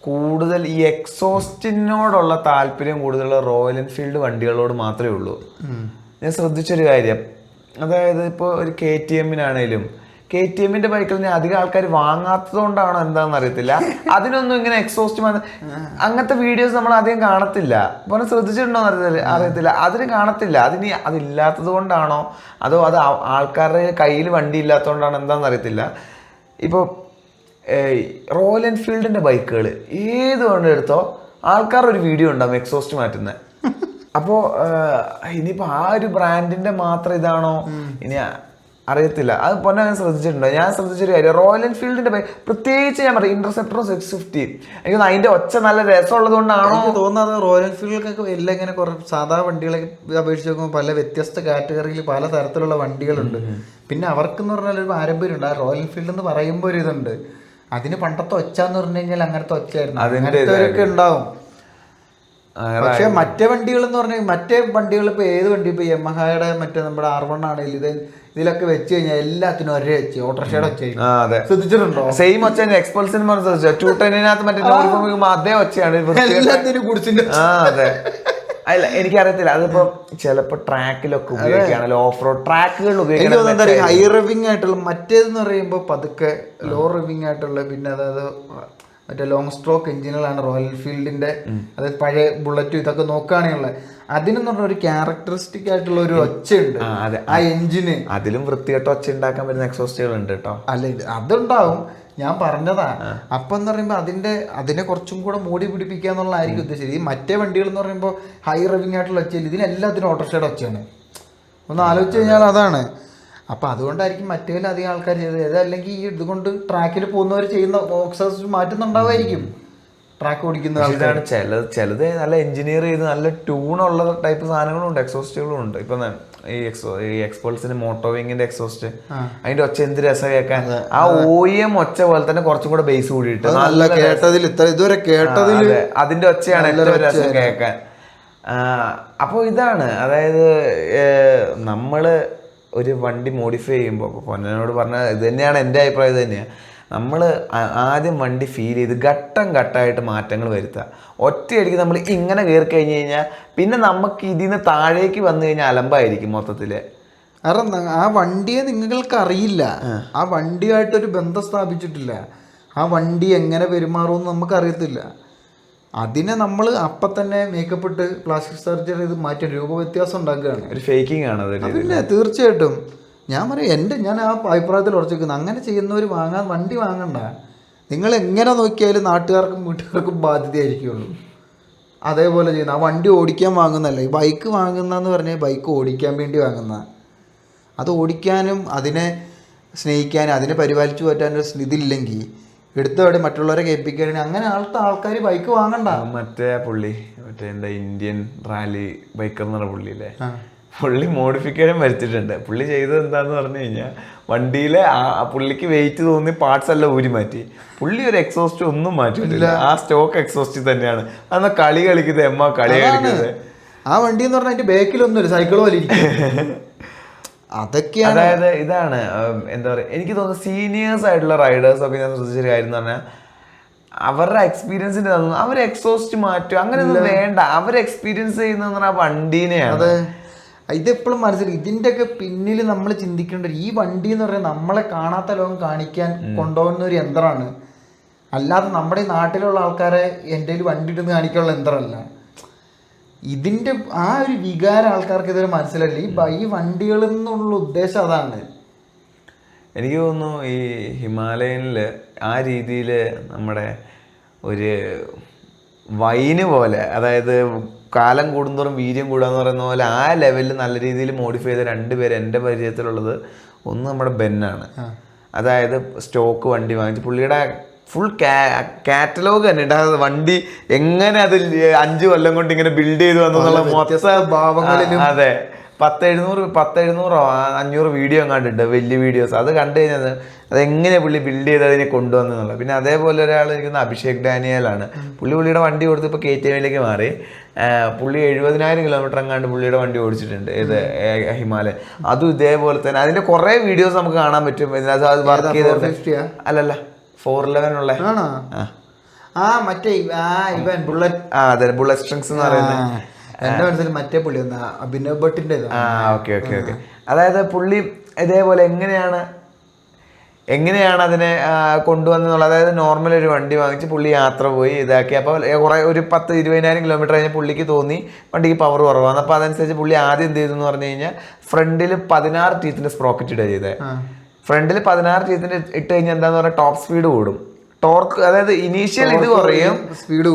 കൂടുതൽ ഈ എക്സോസ്റ്റിനോടുള്ള താല്പര്യം കൂടുതലുള്ള റോയൽ എൻഫീൽഡ് വണ്ടികളോട് മാത്രമേ ഉള്ളൂ. ഞാൻ ശ്രദ്ധിച്ചൊരു കാര്യം, അതായത് ഇപ്പോൾ ഒരു KTM-നാണേലും KTM-ന്റെ ബൈക്കിൽ അധികം ആൾക്കാർ വാങ്ങാത്തത് കൊണ്ടാണോ എന്താണെന്ന് അറിയത്തില്ല, അതിനൊന്നും ഇങ്ങനെ എക്സോസ്റ്റ് അങ്ങനത്തെ വീഡിയോസ് നമ്മൾ അധികം കാണത്തില്ല. അപ്പോൾ ശ്രദ്ധിച്ചിട്ടുണ്ടോ അറിയത്തില്ല, അതിന് കാണത്തില്ല. അതില്ലാത്തത് കൊണ്ടാണോ അതോ അത് ആൾക്കാരുടെ കയ്യിൽ വണ്ടി ഇല്ലാത്തതുകൊണ്ടാണോ എന്താണെന്ന് അറിയത്തില്ല. ഇപ്പോൾ റോയൽ എൻഫീൽഡിന്റെ ബൈക്കുകൾ ഏത് കൊണ്ടെടുത്തോ ആൾക്കാരുടെ ഒരു വീഡിയോ ഉണ്ടാവും എക്സോസ്റ്റ് മാറ്റുന്നത്. അപ്പോൾ ഇനിയിപ്പോൾ ആ ഒരു ബ്രാൻഡിന്റെ മാത്രം ഇതാണോ, ഇനി അറിയത്തില്ല. അത് പൊന്നെ ഞാൻ ശ്രദ്ധിച്ചിട്ടുണ്ടോ? ഞാൻ ശ്രദ്ധിച്ചൊരു കാര്യം, റോയൽ എൻഫീൽഡിന്റെ പ്രത്യേകിച്ച് ഞാൻ പറയും ഇന്റർസെപ്റ്ററും 650, എനിക്ക് അതിന്റെ ഒച്ച നല്ല രസമുള്ളത് കൊണ്ടാണോ എനിക്ക് തോന്നുന്നത് റോയൽ എൻഫീൽഡിലൊക്കെ എല്ലാം ഇങ്ങനെ കുറെ സാധാ വണ്ടികളെ അപേക്ഷിച്ച് നോക്കുമ്പോൾ പല വ്യത്യസ്ത കാറ്റഗറിയിൽ പല തരത്തിലുള്ള വണ്ടികളുണ്ട്. പിന്നെ അവർക്കെന്ന് പറഞ്ഞാൽ ഒരു പാരമ്പര്യമുണ്ട്. ആ റോയൽ എൻഫീൽഡ് എന്ന് പറയുമ്പോൾ ഒരു ഇതുണ്ട്, അതിന് പണ്ടത്തെ ഒച്ച എന്ന് പറഞ്ഞു കഴിഞ്ഞാൽ അങ്ങനത്തെ ഒച്ചയായിരുന്നു, അങ്ങനത്തെ ഉണ്ടാവും. പക്ഷെ മറ്റേ വണ്ടികൾ എന്ന് പറഞ്ഞാൽ മറ്റേ വണ്ടികൾ ഇപ്പൊ ഏത് വണ്ടി ഇപ്പൊ യമഹയുടെ മറ്റേ നമ്മുടെ R1 ആണെങ്കിലും ഇതിലൊക്കെ വെച്ച് കഴിഞ്ഞാൽ എല്ലാത്തിനും ഒരേ വെച്ച് ഓട്ടോറിക്ഷയുടെ ഒച്ച ശ്രദ്ധിച്ചിട്ടുണ്ടോ? സെയിം ഒച്ച എക്സ്പൾസിന് 210 മറ്റേ അതേ ഒച്ചയാണ് എല്ലാത്തിനും കുടിച്ചിട്ട്. അതെ. അല്ല എനിക്കറിയത്തില്ല, അതിപ്പോ ചിലപ്പോ ട്രാക്കിലൊക്കെ ഉപയോഗിക്കുകയാണല്ലോ, ഓഫ് റോഡ് ട്രാക്കുകളിൽ ഉപയോഗിക്കുന്നത് ഹൈ റിവിങ് ആയിട്ടുള്ള. മറ്റേതെന്ന് പറയുമ്പോൾ പതുക്കെ ലോ റിവിങ് ആയിട്ടുള്ള, പിന്നെ അതായത് മറ്റേ ലോങ് സ്ട്രോക്ക് എഞ്ചിനുകളാണ് റോയൽ എൻഫീൽഡിന്റെ. അതായത് പഴയ ബുള്ളറ്റും ഇതൊക്കെ നോക്കുകയാണെങ്കിലുള്ള അതിനെന്ന് പറഞ്ഞ ഒരു ക്യാരക്ടറിസ്റ്റിക് ആയിട്ടുള്ള ഒരു ഒച്ചയുണ്ട് ആ എഞ്ചിന്. അതിലും വൃത്തികെട്ട ഒച്ച ഉണ്ടാക്കാൻ പറ്റുന്ന എക്സോസ്റ്റുകൾ ഉണ്ട് കേട്ടോ. അല്ല അതുണ്ടാവും, ഞാൻ പറഞ്ഞതാ. അപ്പം എന്ന് പറയുമ്പോൾ അതിനെ കുറച്ചും കൂടെ മൂടി പിടിപ്പിക്കുക എന്നുള്ളതായിരിക്കും ഉദ്ദേശിച്ചത്. ഈ മറ്റേ വണ്ടികൾ എന്ന് പറയുമ്പോൾ ഹൈ റിവിങ് ആയിട്ടുള്ള ഒച്ചയില്ല, ഇതിനെല്ലാത്തിനും ഓട്ടോറിക്ഷയുടെ ഒച്ചയാണ്. ഒന്ന് ആലോചിച്ച് കഴിഞ്ഞാൽ അതാണ്. അപ്പം അതുകൊണ്ടായിരിക്കും മറ്റേതിൽ അധികം ആൾക്കാർ ചെയ്തത്. അല്ലെങ്കിൽ ഈ ഇതുകൊണ്ട് ട്രാക്കിൽ പോകുന്നവർ ചെയ്യുന്ന ഓക്സൈഡ് മാറ്റുന്നുണ്ടാവുമായിരിക്കും ട്രാക്ക് ഓടിക്കുന്ന ഇതാണ്. ചിലത് നല്ല എഞ്ചിനീയർ ചെയ്ത് നല്ല ട്യൂണുള്ള ടൈപ്പ് സാധനങ്ങളും ഉണ്ട്, എക്സോസ്റ്റുകളും ഉണ്ട്. ഇപ്പൊ ഈ എക്സ്പൾസിന് മോട്ടോവിങ്ങിന്റെ എക്സോസ്റ്റ്, അതിന്റെ ഒച്ച എന്ത് രസം കേൾക്കാൻ. ആ OEM ഒച്ച പോലെ തന്നെ കുറച്ചും കൂടെ ബേസ് കൂടിയിട്ട് നല്ല കേട്ടതിൽ ഇതുവരെ കേട്ടതിൽ അതിന്റെ ഒച്ചയാണ് ഏറ്റവും രസം കേൾക്കാൻ. അപ്പോൾ ഇതാണ്, അതായത് നമ്മള് ഒരു വണ്ടി മോഡിഫൈ ചെയ്യുമ്പോൾ, പൊന്നനോട് പറഞ്ഞ ഇത് തന്നെയാണ് എൻ്റെ അഭിപ്രായം. ഇത് തന്നെയാണ്, നമ്മൾ ആദ്യം വണ്ടി ഫീൽ ചെയ്ത് ഘട്ടം ഘട്ടമായിട്ട് മാറ്റങ്ങൾ വരുത്തുക. ഒറ്റയടിക്ക് നമ്മൾ ഇങ്ങനെ കയറി കഴിഞ്ഞ് കഴിഞ്ഞാൽ പിന്നെ നമുക്ക് ഇതിന് താഴേക്ക് വന്നു കഴിഞ്ഞാൽ അലമ്പായിരിക്കും മൊത്തത്തിൽ. കാരണം ആ വണ്ടിയെ നിങ്ങൾക്ക് അറിയില്ല, ആ വണ്ടിയായിട്ടൊരു ബന്ധം സ്ഥാപിച്ചിട്ടില്ല, ആ വണ്ടി എങ്ങനെ പെരുമാറുമെന്ന് നമുക്കറിയത്തില്ല. അതിനെ നമ്മൾ അപ്പം തന്നെ മേക്കപ്പ് ഇട്ട് പ്ലാസ്റ്റിക് സർജറി ചെയ്ത് മാറ്റാൻ രൂപവ്യത്യാസം ഉണ്ടാക്കുകയാണ്. ഒരു ഫേക്കിംഗ് ആണ് അത്. പിന്നെ തീർച്ചയായിട്ടും ഞാൻ പറയും, ഞാൻ ആ അഭിപ്രായത്തിൽ ഉറച്ചിരിക്കുന്നു. അങ്ങനെ ചെയ്യുന്നവർ വണ്ടി വാങ്ങണ്ട. നിങ്ങൾ എങ്ങനെ നോക്കിയാലും നാട്ടുകാർക്കും വീട്ടുകാർക്കും ബാധ്യതയായിരിക്കുള്ളൂ. അതേപോലെ ചെയ്യുന്ന ആ വണ്ടി ഓടിക്കാൻ വാങ്ങുന്നതല്ല. ഈ ബൈക്ക് വാങ്ങുന്നതെന്ന് പറഞ്ഞാൽ ബൈക്ക് ഓടിക്കാൻ വേണ്ടി വാങ്ങുന്ന, അത് ഓടിക്കാനും അതിനെ സ്നേഹിക്കാനും അതിനെ പരിപാലിച്ചു പറ്റാനൊരു ഇതില്ലെങ്കിൽ എടുത്തോടെ മറ്റുള്ളവരെ കേൾപ്പിക്കാനും അങ്ങനെ ആൾക്കാർ ബൈക്ക് വാങ്ങണ്ട. മറ്റേ എന്താ ഇന്ത്യൻ റാലി ബൈക്കർ എന്ന് പറഞ്ഞ പുള്ളിയില്ലേ, പുള്ളി മോഡിഫിക്കേഷൻ വരുത്തിയിട്ടുണ്ട്. പുള്ളി ചെയ്തത് എന്താന്ന് പറഞ്ഞു കഴിഞ്ഞാൽ വണ്ടിയിലെ പുള്ളിക്ക് വെയിറ്റ് തോന്നി പാർട്സ് എല്ലാം ഊരി മാറ്റി. പുള്ളി ഒരു എക്സോസ്റ്റ് ഒന്നും മാറ്റിയിട്ടില്ല, ആ സ്റ്റോക്ക് എക്സോസ്റ്റ് തന്നെയാണ്. അന്ന് കളി കളിക്കുന്നത് കളിക്കുന്നത്. ആ വണ്ടി എന്ന് പറഞ്ഞാൽ അതിന്റെ ബാക്കിലൊന്നും ഒരു സൈക്കിൾ പോലെ ഇരിക്കും. അതൊക്കെയാണ്. അതായത് ഇതാണ് എന്താ പറയുക, എനിക്ക് തോന്നുന്നു സീനിയേഴ്സ് ആയിട്ടുള്ള റൈഡേഴ്സ് ഒക്കെ ഞാൻ ശ്രദ്ധിച്ചൊരു കാര്യം എന്ന് പറഞ്ഞാൽ അവരുടെ എക്സ്പീരിയൻസിന്റെ അവർ എക്സോസ്റ്റ് മാറ്റും, അങ്ങനെയൊന്നും വേണ്ട. അവർ എക്സ്പീരിയൻസ് ചെയ്യുന്ന പറഞ്ഞാൽ വണ്ടീനെയാണ്. ഇതെപ്പോഴും മനസ്സിലായി. ഇതിൻ്റെയൊക്കെ പിന്നിൽ നമ്മൾ ചിന്തിക്കേണ്ടത്, ഈ വണ്ടി എന്ന് പറയുന്നത് നമ്മളെ കാണാത്ത ലോകം കാണിക്കാൻ കൊണ്ടുപോകുന്ന ഒരു യന്ത്രമാണ്, അല്ലാതെ നമ്മുടെ ഈ നാട്ടിലുള്ള ആൾക്കാരെ എൻ്റെ കയ്യിൽ വണ്ടി ഇട്ടെന്ന് കാണിക്കാനുള്ള യന്ത്രമല്ല. ഇതിൻ്റെ ആ ഒരു വികാരം ആൾക്കാർക്ക് ഇതുവരെ മനസ്സിലായില്ല. ഈ വണ്ടികളിൽ നിന്നുള്ള ഉദ്ദേശം അതാണ്. എനിക്ക് തോന്നുന്നു ഈ ഹിമാലയനിൽ ആ രീതിയിൽ നമ്മുടെ ഒരു വൈന് പോലെ, അതായത് കാലം കൂടുന്തോറും വീര്യം കൂടുകയെന്ന് പറയുന്ന പോലെ ആ ലെവലിൽ നല്ല രീതിയിൽ മോഡിഫൈ ചെയ്ത രണ്ടുപേര് എൻ്റെ പരിചയത്തിലുള്ളത്. ഒന്ന് നമ്മുടെ ബെന്നാണ്, അതായത് സ്റ്റോക്ക് വണ്ടി വാങ്ങിച്ച് പുള്ളിയുടെ ഫുൾ കാറ്റലോഗ് തന്നെ ഉണ്ട്. വണ്ടി എങ്ങനെ അതിൽ 5 കൊല്ലം കൊണ്ട് ഇങ്ങനെ ബിൽഡ് ചെയ്തു വന്നുള്ള മൊത്തം ഭാവങ്ങളിലും. അതെ, 500 വീഡിയോ കണ്ടിട്ടുണ്ട്, വലിയ വീഡിയോസ്. അത് കണ്ടു കഴിഞ്ഞാൽ അതെങ്ങനെ പുള്ളി ബിൽഡ് ചെയ്ത് അതിനെ കൊണ്ടുവന്നുള്ളത്. പിന്നെ അതേപോലെ ഒരാൾ എനിക്കൊന്ന് അഭിഷേക് ഡാനിയലാണ്. പുള്ളിയുടെ വണ്ടി കൊടുത്ത് ഇപ്പോൾ KTMയിലേക്ക് മാറി. പുള്ളി 70,000 കിലോമീറ്റർ എങ്ങാണ്ട് പുള്ളിയുടെ വണ്ടി ഓടിച്ചിട്ടുണ്ട്, ഇത് ഹിമാലയൻ. അതും ഇതേപോലെ തന്നെ അതിന്റെ കുറെ വീഡിയോസ് നമുക്ക് കാണാൻ പറ്റും. അത് വർക്ക് ചെയ്ത് അല്ലല്ല 411 ഉള്ള ബുള്ളറ്റ് ബുള്ളറ്റ് സ്ട്രിങ്സ് എന്ന് പറയുന്നത് എന്റെ മനസ്സിൽ മറ്റേ പുള്ളി അഭിനവ് ഭട്ടിന്റെ. ഓക്കെ. അതായത് പുള്ളി ഇതേപോലെ എങ്ങനെയാണ് അതിനെ കൊണ്ടുവന്നുള്ളത്. അതായത് നോർമൽ ഒരു വണ്ടി വാങ്ങിച്ച് പുള്ളി യാത്ര പോയി ഇതാക്കി. അപ്പോൾ ഒരു 10-20,000 കിലോമീറ്റർ കഴിഞ്ഞാൽ പുള്ളിക്ക് തോന്നി വണ്ടിക്ക് പവർ കുറവാണ്. അപ്പോൾ അതനുസരിച്ച് പുള്ളി ആദ്യം എന്ത് ചെയ്തു എന്ന് പറഞ്ഞു കഴിഞ്ഞാൽ ഫ്രണ്ടിൽ 16 ടീത്തിന്റെ സ്പ്രോക്കറ്റ് ഇടുക ചെയ്തത്. ഫ്രണ്ടിൽ 16 ടീത്തിന്റെ ഇട്ട് കഴിഞ്ഞാൽ എന്താന്ന് പറഞ്ഞാൽ ടോപ്പ് സ്പീഡ് കൂടും, ടോർക്ക്. അതായത് ഇനീഷ്യൽ ഇത് കുറയും, സ്പീഡ്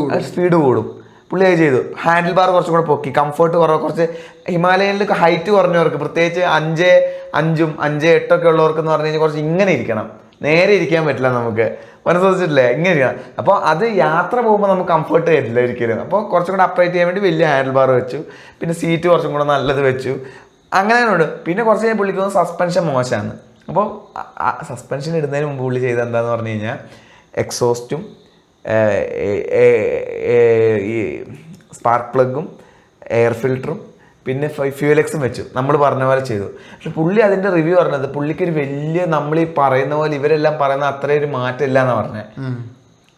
കൂടും. പുള്ളി അത് ചെയ്തു. ഹാൻഡിൽ ബാർ കുറച്ചും കൂടെ പൊക്കി, കംഫർട്ട് കുറവ്, കുറച്ച് ഹിമാലയനിൽ ഹൈറ്റ് കുറഞ്ഞവർക്ക്, പ്രത്യേകിച്ച് 5'5" 5'8" ഉള്ളവർക്ക് എന്ന് പറഞ്ഞു കഴിഞ്ഞാൽ കുറച്ച് ഇങ്ങനെ ഇരിക്കണം, നേരെ ഇരിക്കാൻ പറ്റില്ല നമുക്ക്, മനസ്സിലായിട്ടില്ലേ, ഇങ്ങനെ ഇരിക്കണം. അപ്പോൾ അത് യാത്ര പോകുമ്പോൾ നമുക്ക് കംഫർട്ട് തരില്ല ഒരിക്കലും. അപ്പോൾ കുറച്ചും കൂടെ അപ്രൈറ്റ് ചെയ്യാൻ വേണ്ടി വലിയ ഹാൻഡിൽ ബാർ വെച്ചു, പിന്നെ സീറ്റ് കുറച്ചും കൂടെ നല്ലത് വെച്ചു, അങ്ങനെയുണ്ട്. പിന്നെ കുറച്ച് കഴിഞ്ഞാൽ പുള്ളിക്ക് സസ്പെൻഷൻ മോശമാണ്. അപ്പോൾ സസ്പെൻഷൻ ഇടുന്നതിന് മുമ്പ് പുള്ളി ചെയ്ത് എന്താന്ന് പറഞ്ഞു കഴിഞ്ഞാൽ എക്സോസ്റ്റും ഈ സ്പാർക്ക് പ്ലഗും എയർ ഫിൽറ്ററും പിന്നെ ഫ്യൂലെക്സും വെച്ചു, നമ്മൾ പറഞ്ഞ പോലെ ചെയ്തു. പക്ഷെ പുള്ളി അതിൻ്റെ റിവ്യൂ പറഞ്ഞത് പുള്ളിക്കൊരു വലിയ, നമ്മൾ ഈ പറയുന്ന പോലെ ഇവരെല്ലാം പറയുന്ന അത്ര ഒരു മാറ്റം ഇല്ല എന്നാണ് പറഞ്ഞത്.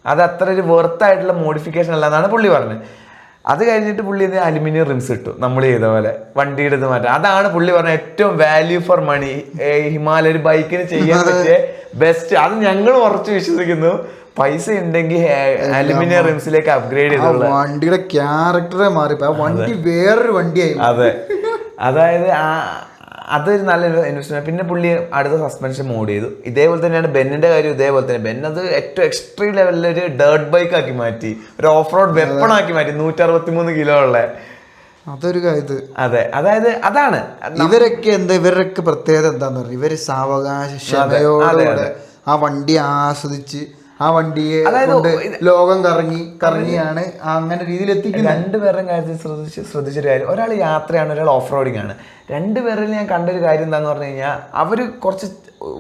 അത് അത്ര ഒരു വെർത്തായിട്ടുള്ള മോഡിഫിക്കേഷൻ അല്ല എന്നാണ് പുള്ളി പറഞ്ഞത്. അത് കഴിഞ്ഞിട്ട് പുള്ളി ഇത് അലുമിനിയം റിംസ് ഇട്ടു, നമ്മൾ ചെയ്ത പോലെ വണ്ടിയുടെ ഇത് മാറ്റാം. അതാണ് പുള്ളി പറഞ്ഞ ഏറ്റവും വാല്യൂ ഫോർ മണി ഹിമാലയ ഒരു ബൈക്കിന് ചെയ്യാൻ പറ്റിയ ബെസ്റ്റ്. അത് ഞങ്ങൾ ഉറച്ചു വിശ്വസിക്കുന്നു. പൈസ ഉണ്ടെങ്കിൽ അലുമിനിയം റിംസിലേക്ക് അപ്ഗ്രേഡ് ചെയ്തുള്ള വണ്ടിയുടെ ക്യാരക്ടറെ മാറിപ്പോ വണ്ടി വേറൊരു വണ്ടിയായി. അതെ, അതായത് അതൊരു നല്ല ഇൻവെസ്റ്റ്മെന്റ്. പിന്നെ പുള്ളി അടുത്ത സസ്പെൻഷൻ മോഡ് ചെയ്തു. ഇതേപോലെ തന്നെയാണ് ബെന്നിന്റെ കാര്യം, ഇതേപോലെ തന്നെ. ബെൻ അത് ഏറ്റവും എക്സ്ട്രീം ലെവലിൽ ഒരു ഡേർട്ട് ബൈക്ക് ആക്കി മാറ്റി, ഒരു ഓഫ് റോഡ് വെപ്പൺ ആക്കി മാറ്റി, 163 കിലോ ഉള്ള. അതൊരു ഇത്. അതെ, അതായത് അതാണ് ഇവരൊക്കെ ഇവരൊക്കെ പ്രത്യേകത എന്താന്ന് പറഞ്ഞാൽ ഇവര് സാവകാശയോടെ ആ വണ്ടി ആസ്വദിച്ച് ആ വണ്ടിയെ ലോകം കറങ്ങിയാണ് അങ്ങനെ രീതിയിൽ എത്തിക്കുന്നത്. രണ്ടുപേരുടെയും കാര്യത്തിൽ ശ്രദ്ധിച്ചൊരു കാര്യം, ഒരാൾ യാത്രയാണ്, ഒരാൾ ഓഫ് റോഡിങ് ആണ്. രണ്ടുപേരിൽ ഞാൻ കണ്ടൊരു കാര്യം എന്താണെന്ന് പറഞ്ഞു കഴിഞ്ഞാൽ അവർ കുറച്ച്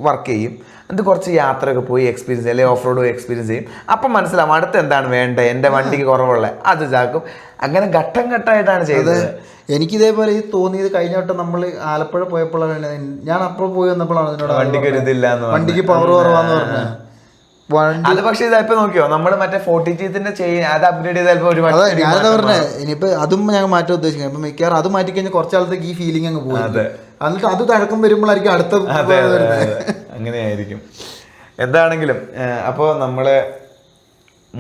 വർക്ക് ചെയ്യും, എന്നിട്ട് കുറച്ച് യാത്രയൊക്കെ പോയി എക്സ്പീരിയൻസ് അല്ലെങ്കിൽ ഓഫ് റോഡ് പോയി എക്സ്പീരിയൻസ് ചെയ്യും. അപ്പം മനസ്സിലാവും അടുത്ത് എന്താണ് വേണ്ടത്, എൻ്റെ വണ്ടിക്ക് കുറവുള്ള അത് ചാക്കും. അങ്ങനെ ഘട്ടം ഘട്ടമായിട്ടാണ് ചെയ്തത്. എനിക്കിതേപോലെ തോന്നിയത് കഴിഞ്ഞ വട്ടം നമ്മൾ ആലപ്പുഴ പോയപ്പോഴാണ്, ഞാൻ അപ്പുറം പോയി വന്നപ്പോഴാണ് അതിനോട് വണ്ടിക്ക് ഒരു ഇതില്ല, വണ്ടിക്ക് പവർ കുറവാന്ന് പറഞ്ഞത്. അത് പക്ഷേ ഇതായിപ്പോ നോക്കിയോ, നമ്മള് മറ്റേ 40G അത് അപ്ഗ്രേഡ് ചെയ്താൽ ഒരു ഞാനെന്താ പറഞ്ഞേ, ഇനിയിപ്പോ അതും ഞങ്ങൾ മാറ്റാൻ ഉദ്ദേശിക്കുന്നത്. ഇപ്പൊ മിക്കവാറും അത് മാറ്റി കഴിഞ്ഞാൽ കുറച്ച് കാലത്തേക്ക് ഈ ഫീലിംഗ് അങ്ങ് പോകും. എന്നിട്ട് അത് തഴക്കം വരുമ്പോഴായിരിക്കും അടുത്ത. അങ്ങനെയായിരിക്കും എന്താണെങ്കിലും. അപ്പോൾ നമ്മള്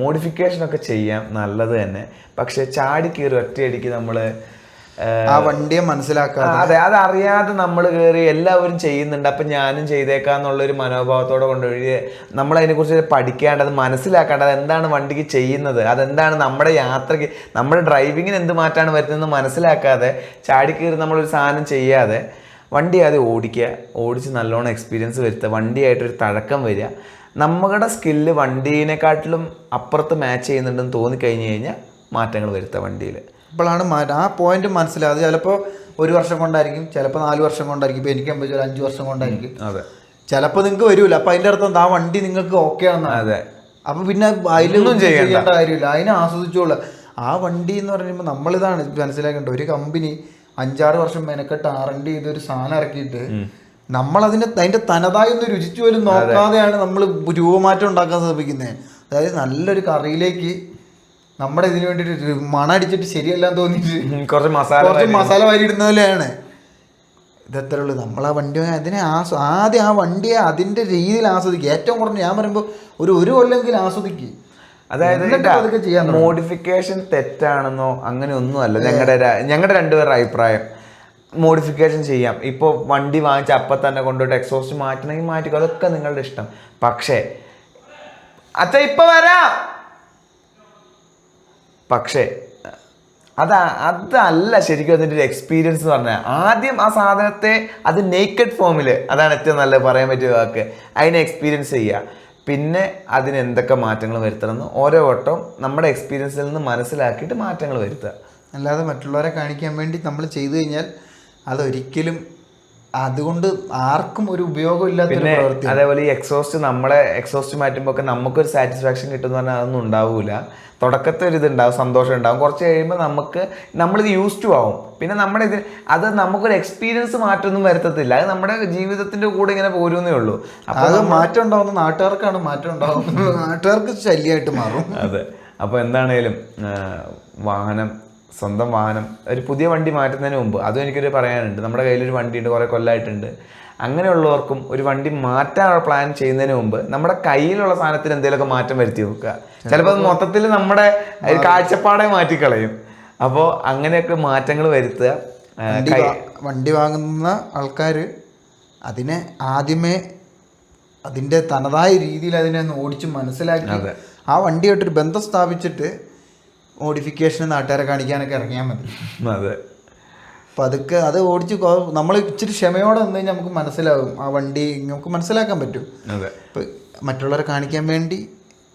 മോഡിഫിക്കേഷൻ ഒക്കെ ചെയ്യാം, നല്ലത് തന്നെ. പക്ഷെ ചാടി കയറി ഒറ്റയടിക്ക് നമ്മള് ആ വണ്ടിയെ മനസ്സിലാക്കാം. അതെ, അതറിയാതെ നമ്മൾ കയറി എല്ലാവരും ചെയ്യുന്നുണ്ട് അപ്പം ഞാനും ചെയ്തേക്കാന്നുള്ളൊരു മനോഭാവത്തോടെ കൊണ്ടുപോയി നമ്മളതിനെക്കുറിച്ച് പഠിക്കാണ്ട്, അത് മനസ്സിലാക്കാണ്ട്, അത് എന്താണ് വണ്ടിക്ക് ചെയ്യുന്നത്, അതെന്താണ് നമ്മുടെ യാത്രയ്ക്ക്, നമ്മുടെ ഡ്രൈവിങ്ങിന് എന്ത് മാറ്റാണ് വരുന്നതെന്ന് മനസ്സിലാക്കാതെ ചാടിക്കയറി നമ്മളൊരു സാധനം ചെയ്യാതെ വണ്ടി ആദ്യം ഓടിക്കുക, ഓടിച്ച് നല്ലോണം എക്സ്പീരിയൻസ് വരുത്തുക, വണ്ടിയായിട്ടൊരു തഴക്കം വരിക. നമ്മുടെ സ്കില്ല് വണ്ടീനെക്കാട്ടിലും അപ്പുറത്ത് മാച്ച് ചെയ്യുന്നുണ്ടെന്ന് തോന്നിക്കഴിഞ്ഞ് കഴിഞ്ഞാൽ മാറ്റങ്ങൾ വരുത്തുക വണ്ടിയിൽ. അപ്പോഴാണ് ആ പോയിന്റ് മനസ്സിലായത്. ചിലപ്പോൾ 1 വർഷം കൊണ്ടായിരിക്കും, ചിലപ്പോൾ 4 വർഷം കൊണ്ടായിരിക്കും. ഇപ്പോൾ എനിക്ക് 5 വർഷം കൊണ്ടായിരിക്കും. അതെ, ചിലപ്പോൾ നിങ്ങൾക്ക് വരില്ല. അപ്പം അതിൻ്റെ അർത്ഥം ആ വണ്ടി നിങ്ങൾക്ക് ഓക്കെ ആണെന്നാണ്. അതെ, അപ്പം പിന്നെ അതിലൊന്നും ചെയ്യേണ്ട കാര്യമില്ല, അതിനെ ആസ്വദിച്ചോളൂ. ആ വണ്ടി എന്ന് പറയുമ്പോൾ നമ്മളിതാണ് മനസ്സിലാക്കേണ്ടത്. ഒരു കമ്പനി 5-6 വർഷം മെനക്കെട്ട് R&D ചെയ്തൊരു സാധനം ഇറക്കിയിട്ട് അതിന്റെ തനതായ ഒന്ന് രുചിച്ചു പോലും നോക്കാതെയാണ് നമ്മൾ രൂപമാറ്റം ഉണ്ടാക്കാൻ ശ്രമിക്കുന്നത്. അതായത് നല്ലൊരു കറിയിലേക്ക് നമ്മുടെ ഇതിന് വേണ്ടിയിട്ട് മണടിച്ചിട്ട് ശരിയല്ലാന്ന് തോന്നിയിട്ട് കുറച്ച് മസാല വാരി ഇടുന്ന പോലെയാണ് ഇതെത്ര ഉള്ളു. നമ്മൾ ആ വണ്ടി അതിനെ ആദ്യം ആ വണ്ടിയെ അതിൻ്റെ രീതിയിൽ ആസ്വദിക്കുക. ഏറ്റവും കുറഞ്ഞ് ഞാൻ പറയുമ്പോൾ ഒരു കൊല്ലെങ്കിലും ആസ്വദിക്കുക. അതായത് മോഡിഫിക്കേഷൻ തെറ്റാണെന്നോ അങ്ങനെ ഒന്നുമല്ല ഞങ്ങളുടെ രണ്ടുപേരുടെ അഭിപ്രായം. മോഡിഫിക്കേഷൻ ചെയ്യാം. ഇപ്പോൾ വണ്ടി വാങ്ങിച്ച അപ്പം തന്നെ കൊണ്ടുപോയിട്ട് എക്സോസ്റ്റ് മാറ്റണമെങ്കിൽ മാറ്റിക്കോ, അതൊക്കെ നിങ്ങളുടെ ഇഷ്ടം. പക്ഷേ അച്ഛാ ഇപ്പം വരാം, പക്ഷേ അതല്ല ശരിക്കും അതിൻ്റെ ഒരു എക്സ്പീരിയൻസ് എന്ന് പറഞ്ഞാൽ. ആദ്യം ആ സാധനത്തെ അത് നേക്കഡ് ഫോമിൽ, അതാണ് ഏറ്റവും നല്ലത് പറയാൻ പറ്റിയ വാക്ക്, അതിനെ എക്സ്പീരിയൻസ് ചെയ്യുക. പിന്നെ അതിന് എന്തൊക്കെ മാറ്റങ്ങൾ വരുത്തണമെന്ന് ഓരോ വട്ടവും നമ്മുടെ എക്സ്പീരിയൻസിൽ നിന്ന് മനസ്സിലാക്കിയിട്ട് മാറ്റങ്ങൾ വരുത്തുക. അല്ലാതെ മറ്റുള്ളവരെ കാണിക്കാൻ വേണ്ടി നമ്മൾ ചെയ്തു കഴിഞ്ഞാൽ അതൊരിക്കലും അതുകൊണ്ട് ആർക്കും ഒരു ഉപയോഗമില്ലാത്ത. പിന്നെ അതേപോലെ ഈ എക്സോസ്റ്റ് മാറ്റുമ്പോൾ ഒക്കെ നമുക്കൊരു സാറ്റിസ്ഫാക്ഷൻ കിട്ടുമെന്ന് പറഞ്ഞാൽ അതൊന്നും ഉണ്ടാവില്ല. തുടക്കത്തെ ഒരു ഇതുണ്ടാവും, സന്തോഷം ഉണ്ടാവും. കുറച്ച് കഴിയുമ്പോൾ നമ്മളിത് യൂസ് ടു ആവും. പിന്നെ അത് നമുക്കൊരു എക്സ്പീരിയൻസ് മാറ്റമൊന്നും വരുത്തത്തില്ല. അത് നമ്മുടെ ജീവിതത്തിന്റെ കൂടെ ഇങ്ങനെ പോരുന്നേ ഉള്ളൂ. അപ്പോൾ അത് മാറ്റം ഉണ്ടാവുന്ന നാട്ടുകാർക്കാണ് മാറ്റം ഉണ്ടാവുന്നത്, നാട്ടുകാർക്ക് ശല്യമായിട്ട് മാറും. അതെ, അപ്പോൾ എന്താണേലും സ്വന്തം വാഹനം ഒരു പുതിയ വണ്ടി മാറ്റുന്നതിന് മുമ്പ് അതും എനിക്കൊരു പറയാനുണ്ട്. നമ്മുടെ കയ്യിലൊരു വണ്ടിയുണ്ട്, കുറേ കൊല്ലമായിട്ടുണ്ട്. അങ്ങനെയുള്ളവർക്കും ഒരു വണ്ടി മാറ്റാനുള്ള പ്ലാൻ ചെയ്യുന്നതിന് മുമ്പ് നമ്മുടെ കയ്യിലുള്ള സാധനത്തിന് എന്തെങ്കിലുമൊക്കെ മാറ്റം വരുത്തി നോക്കുക. ചിലപ്പോൾ അത് മൊത്തത്തിൽ നമ്മുടെ കാഴ്ചപ്പാടെ മാറ്റിക്കളയും. അപ്പോൾ അങ്ങനെയൊക്കെ മാറ്റങ്ങൾ വരുത്തുക. വണ്ടി വാങ്ങുന്ന ആൾക്കാർ അതിനെ ആദ്യമേ അതിൻ്റെ തനതായ രീതിയിൽ അതിനെ ഒന്ന് ഓടിച്ച് മനസ്സിലാക്കി ആ വണ്ടിയായിട്ടൊരു ബന്ധം സ്ഥാപിച്ചിട്ട് മോഡിഫിക്കേഷൻ നാട്ടുകാരെ കാണിക്കാനൊക്കെ ഇറങ്ങിയാൽ മതി. അതെ. അപ്പം അതൊക്കെ അത് ഓടിച്ച് നമ്മൾ ഇച്ചിരി ക്ഷമയോടെ വന്നു കഴിഞ്ഞാൽ നമുക്ക് മനസ്സിലാവും ആ വണ്ടി നമുക്ക് മനസ്സിലാക്കാൻ പറ്റും. അതെ. ഇപ്പം മറ്റുള്ളവരെ കാണിക്കാൻ വേണ്ടി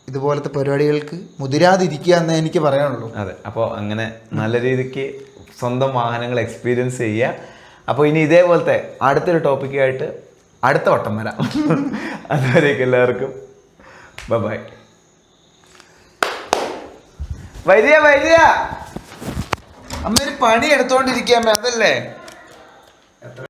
ഇതുപോലത്തെ പരിപാടികൾക്ക് മുതിരാതിരിക്കുക എന്നേ എനിക്ക് പറയാനുള്ളൂ. അതെ. അപ്പോൾ അങ്ങനെ നല്ല രീതിക്ക് സ്വന്തം വാഹനങ്ങൾ എക്സ്പീരിയൻസ് ചെയ്യുക. അപ്പോൾ ഇനി ഇതേപോലത്തെ അടുത്തൊരു ടോപ്പിക്കായിട്ട് അടുത്ത വട്ടം വരാം. അതുവരേക്കും എല്ലാവർക്കും ബൈ. വരിക അമ്മ ഒരു പണി എടുത്തോണ്ടിരിക്കാമേ, അതല്ലേ?